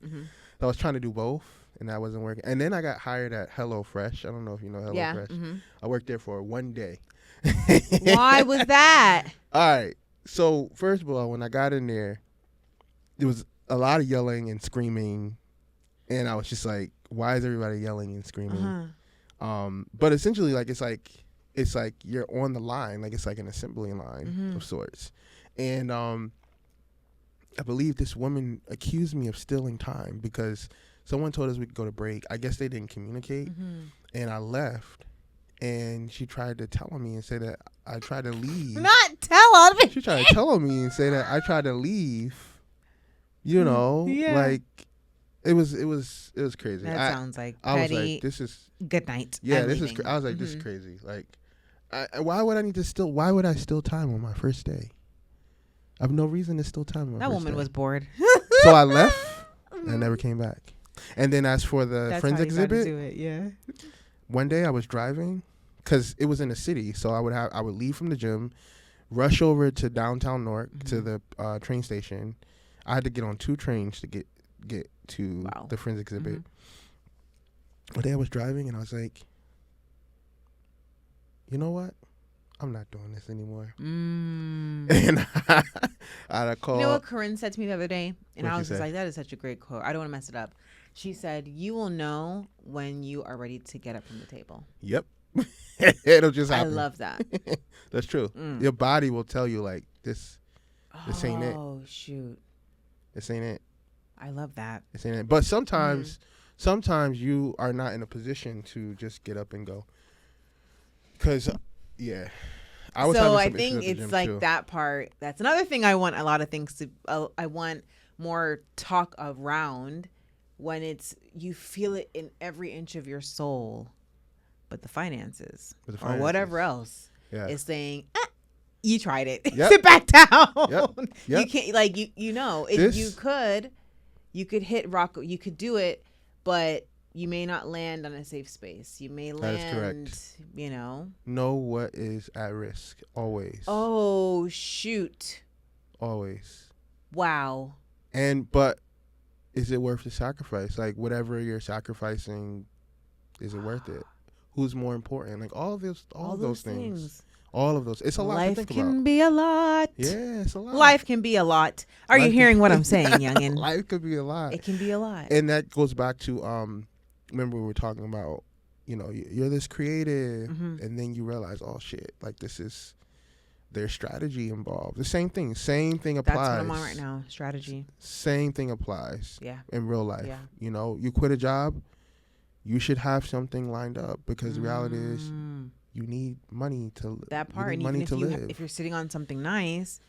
I was trying to do both, and that wasn't working. And then I got hired at HelloFresh. I don't know if you know HelloFresh. I worked there for 1 day. Why was that? All right. So first of all, when I got in there was a lot of yelling and screaming, and I was just like, why is everybody yelling and screaming? But essentially, like, it's it's like you're on the line, like it's like an assembly line of sorts. And I believe this woman accused me of stealing time because someone told us we could go to break. I guess they didn't communicate, and I left. And she tried to tell on me and say that I tried to leave. Not tell on me. She tried to tell on me and say that I tried to leave. You know, like it was crazy. That sounds like I was petty. like, this is Good night. yeah. I'm This leaving. is. I was like, this is crazy. Like, why would I need to steal? Why would I steal time on my first day? I have no reason to steal time on my That first woman day. was bored. So I left and I never came back. And then as for the That's Friends how you gotta exhibit, do it, yeah. one day I was driving because it was in the city, so I would leave from the gym, rush over to downtown Newark to the train station. I had to get on 2 trains to get to the Friends exhibit. One day I was driving and I was like, you know what? I'm not doing this anymore. And I called. You know what Corinne said to me the other day? And What'd I she was just say? like, that is such a great quote. I don't want to mess it up. She said, you will know when you are ready to get up from the table. Yep. It'll just I happen. love that. That's true. Your body will tell you like this ain't it. Oh, shoot. This ain't it. I love that. This ain't it. But sometimes you are not in a position to just get up and go. Cause I was So having I some issues think at the it's gym, like too. that part. That's another thing I want a lot of things to, I want more talk around when it's, you feel it in every inch of your soul, but the finances, or whatever else is saying, you tried it. Yep. Sit back down. Yep. You can't, like, you know, you could hit rock, you could do it, but you may not land on a safe space. You may land, That is correct. You know. Know what is at risk. Always. Oh, shoot. Always. Wow. But is it worth the sacrifice? Like, whatever you're sacrificing, is it worth it? Who's more important? Like, all of those things. All of those. It's a lot to think about. Life can be a lot. Yeah, it's a lot. Life can be a lot. Are you hearing what I'm saying, youngin? Life could be a lot. It can be a lot. And that goes back to, remember we were talking about, you know, you're this creative, and then you realize, oh, shit, like there's strategy involved. The same thing applies. That's what I'm on right now, strategy. Same thing applies in real life. Yeah. You know, you quit a job, you should have something lined up because the reality is you need money to that part, and money even to live. if you're sitting on something nice,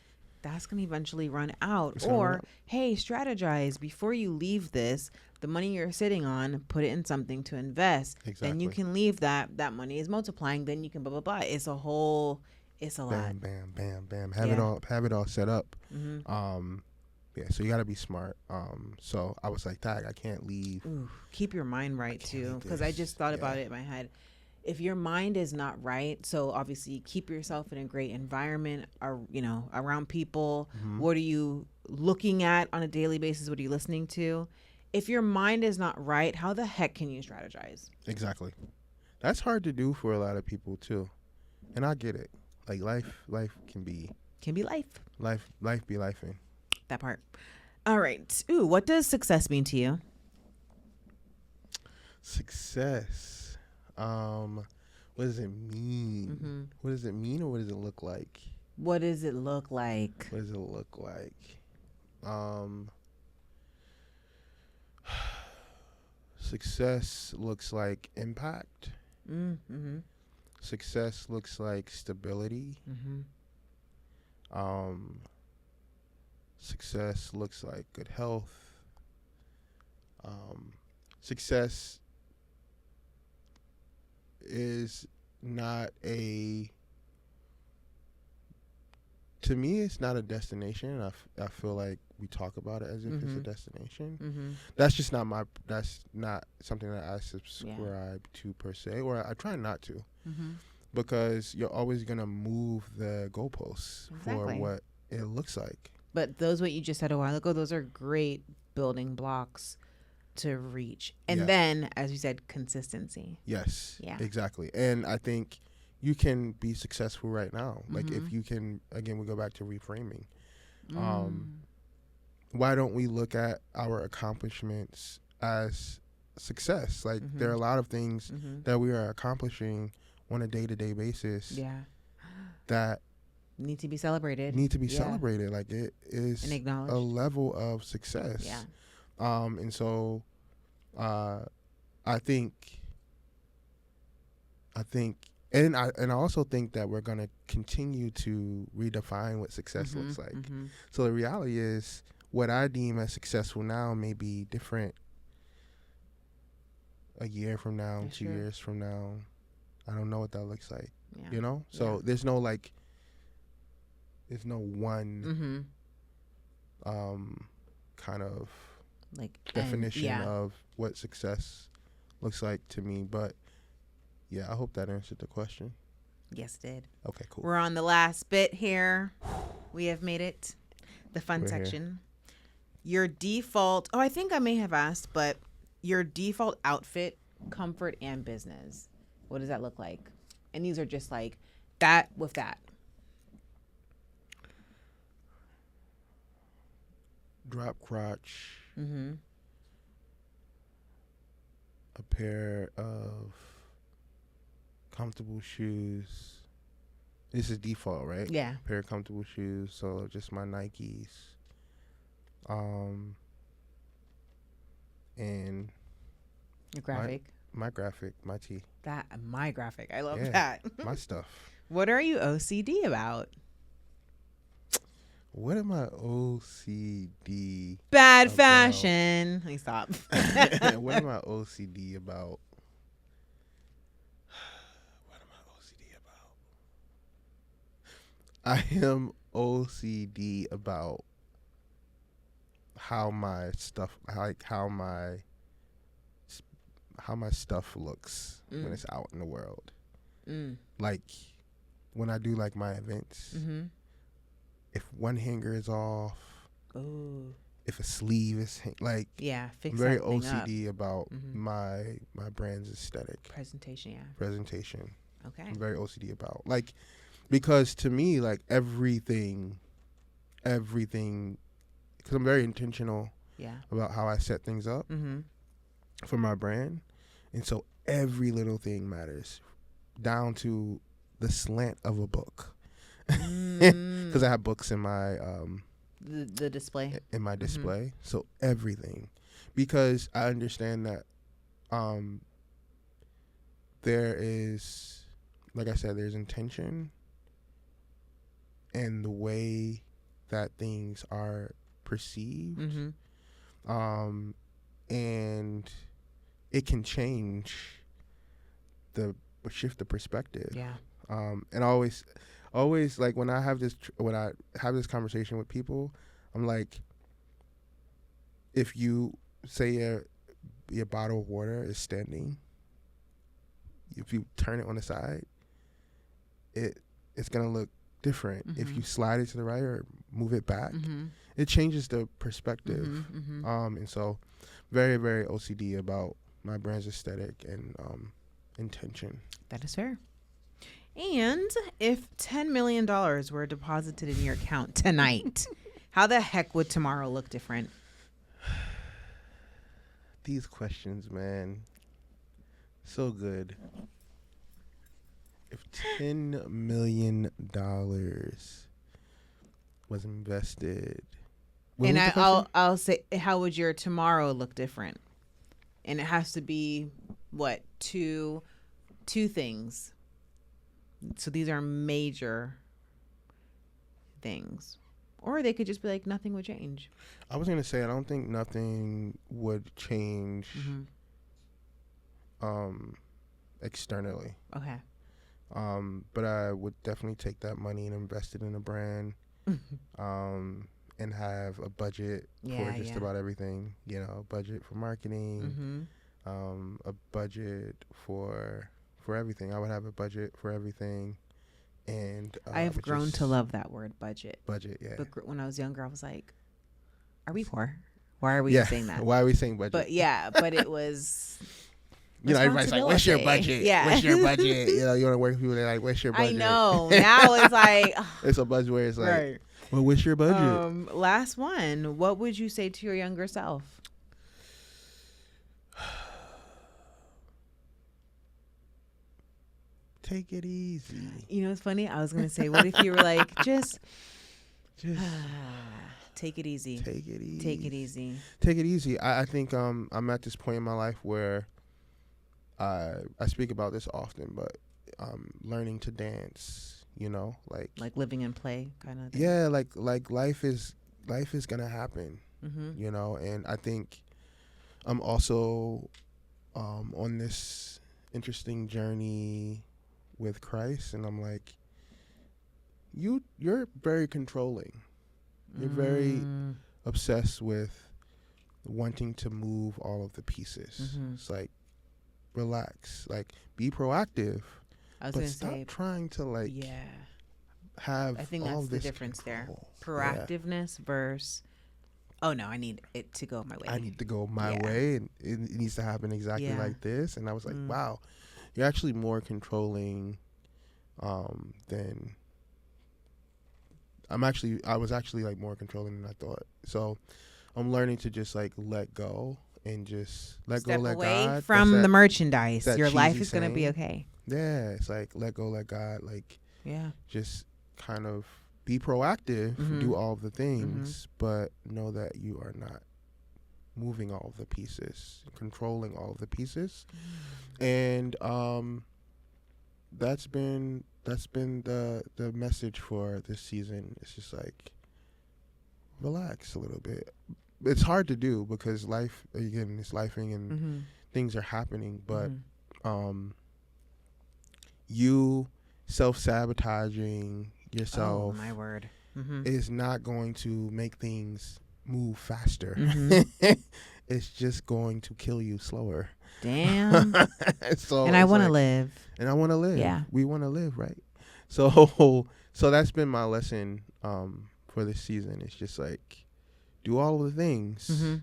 that's going to eventually run out. It's gonna run out. Hey, strategize before you leave this. The money you're sitting on, put it in something to invest. Exactly. Then you can leave that money is multiplying. Then you can blah blah blah. It's a lot. Bam, bam, bam, bam. Have it all set up. So you got to be smart. So I was like, Dad, I can't leave. Ooh, keep your mind right too, leave because I this. just thought about it in my head. If your mind is not right, so obviously keep yourself in a great environment, or around people. What are you looking at on a daily basis? What are you listening to? If your mind is not right, how the heck can you strategize? Exactly. That's hard to do for a lot of people too, and I get it. Like life can be life. Life be lifing. That part. All right. Ooh, what does success mean to you? Success. What does it mean? What does it mean, or what does it look like? What does it look like? What does it look like? Success looks like impact. Success looks like stability. Success looks like good health. Success is not to me, it's not a destination. I feel like we talk about it as if it's a destination. That's just not that's not something that I subscribe to per se, or I try not to, because you're always going to move the goalposts for what it looks like. But what you just said a while ago, those are great building blocks to reach. And then, as you said, consistency. Yes. Yeah. Exactly. And I think you can be successful right now. Like if you can, again, we go back to reframing. Why don't we look at our accomplishments as success? Like there are a lot of things that we are accomplishing on a day-to-day basis Yeah. that Need to be celebrated. celebrated. Like, it is And acknowledged. a level of success. Yeah. And so I think and I also think that we're going to continue to redefine what success looks like. So the reality is, what I deem as successful now may be different a year from now, That's 2 true. years from now. I don't know what that looks like. Yeah. You know? So Yeah. there's no one kind of Like definition yeah. of what success looks like to me. But yeah, I hope that answered the question. Yes, it did. Okay, cool. We're on the last bit here. We have made it. The fun We're here. section. Your default. Oh, I think I may have asked, but your default outfit, comfort, and business. What does that look like? And these are just like that with that. Drop crotch. Mm-hmm. A pair of comfortable shoes. This is default, right? Yeah. Pair of comfortable shoes. So just my Nikes. And Your graphic. my graphic, my tee, That my graphic. I love Yeah. that. my stuff. What are you OCD about? What am I OCD? Bad About- fashion. Let me stop. What am I OCD about? What am I OCD about? I am OCD about how my stuff, how my stuff looks when it's out in the world. Like when I do like my events, if one hanger is off, if a sleeve is like, Yeah, I'm fix very that thing OCD up. about my brand's aesthetic Presentation, yeah. presentation. Okay. I'm very OCD about, like, because to me, like, everything, because I'm very intentional Yeah. about how I set things up for my brand, and so every little thing matters, down to the slant of a book, because I have books in my The display. display. So everything, because I understand that there is, like I said, there's intention and the way that things are perceived, and it can shift the perspective. Yeah. And always like when I have this conversation with people, I'm like, if you say your bottle of water is standing, if you turn it on the side, it's gonna look different. If you slide it to the right or move it back, it changes the perspective. And so very, very OCD about my brand's aesthetic and intention. That is fair. And if $10 million were deposited in your account tonight, how the heck would tomorrow look different? These questions, man, so good. If $10 million was invested, what was the question? I'll say, how would your tomorrow look different? And it has to be what, two things. So these are major things. Or they could just be like, nothing would change. I was gonna say, I don't think nothing would change externally. Okay. But I would definitely take that money and invest it in a brand, and have a budget for just about everything. You know, budget for marketing, a budget for everything. I would have a budget for everything, and I have grown to love that word, budget. Budget, yeah. But when I was younger, I was like, "Are we poor? Why are we saying that?" Why are we saying budget? But it was. You know, everybody's like, "What's your budget? Yeah. What's your budget?" You know, you want to work with people. They're like, "What's your budget?" I know. Now it's like it's a budget where it's like, right. "Well, what's your budget?" Last one. What would you say to your younger self? take it easy. You know, it's funny. I was gonna say, what if you were like, just take it easy. Take it easy. Take it easy. Take it easy. I think I'm at this point in my life where I speak about this often, but learning to dance, you know, like living and play kind of thing. yeah, like life is gonna happen, you know, and I think I'm also on this interesting journey with Christ, and I'm like, you're very controlling. You're very obsessed with wanting to move all of the pieces. It's like, relax, like be proactive, but stop trying to like have. I think all that's the difference control. There. Proactiveness versus, oh no, I need it to go my way. I need to go my way, and it needs to happen exactly like this. And I was like, wow, you're actually more controlling than. I was actually like more controlling than I thought. So I'm learning to just like let go and just let Step go, let away God. from the merchandise. Your life is going to be okay. Yeah. It's like, let go, let God. Like, just kind of be proactive, do all of the things, but know that you are not moving all of the pieces, controlling all of the pieces. And that's been the message for this season. It's just like, relax a little bit. It's hard to do because life, again, it's lifing and things are happening, but you self-sabotaging yourself, my word, is not going to make things move faster. It's just going to kill you slower. Damn. So and I want to live. And I want to live. Yeah. We want to live, right? So that's been my lesson for this season. It's just like, do all of the things,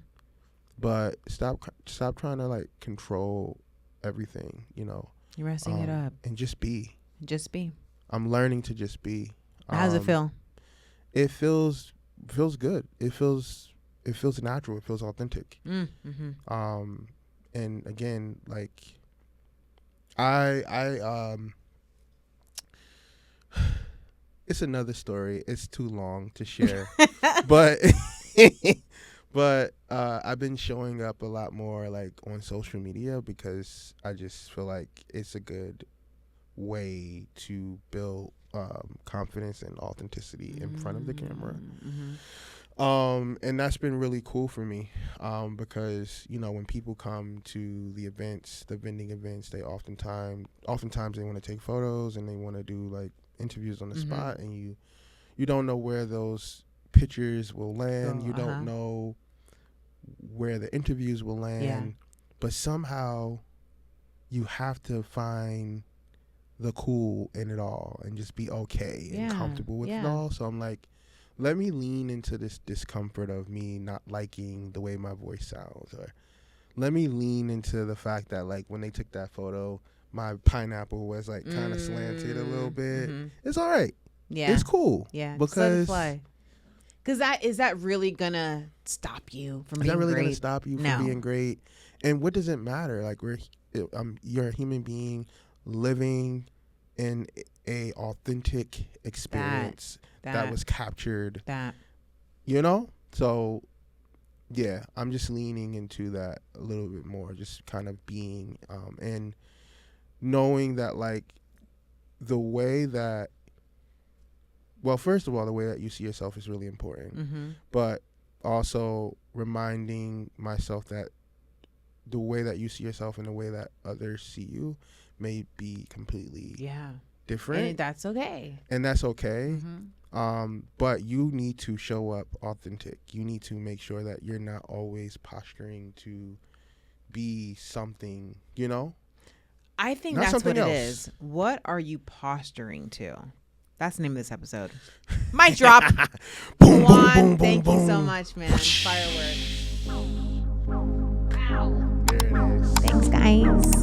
but stop trying to like control everything, you know. You're messing it up. And just be. Just be. I'm learning to just be. How does it feel? It feels good. It feels natural. It feels authentic. And again, like I it's another story. It's too long to share, but I've been showing up a lot more like on social media because I just feel like it's a good way to build confidence and authenticity in front of the camera. And that's been really cool for me because, you know, when people come to the events, the vending events, they oftentimes they want to take photos and they want to do like interviews on the spot, and you don't know where those pictures will land. You don't know where the interviews will land, but somehow you have to find the cool in it all and just be okay and comfortable with it all. So I'm like, let me lean into this discomfort of me not liking the way my voice sounds, or let me lean into the fact that like when they took that photo, my pineapple was like kind of slanted a little bit. It's all right. Yeah. It's cool. Yeah. Because fly. Because is that really gonna stop you from being great? Is that really gonna stop you from being great? And what does it matter? Like you're a human being living in a authentic experience that was captured. You know? So yeah, I'm just leaning into that a little bit more, just kind of being and knowing that like the way that, well, first of all, the way that you see yourself is really important, but also reminding myself that the way that you see yourself and the way that others see you may be completely different. And that's okay. But you need to show up authentic. You need to make sure that you're not always posturing to be something, you know? I think not that's what else. It is. What are you posturing to? That's the name of this episode. Mic drop. Boom, Juan, boom, boom, thank boom, you so boom. much, man. Fireworks. There it is. Thanks, guys.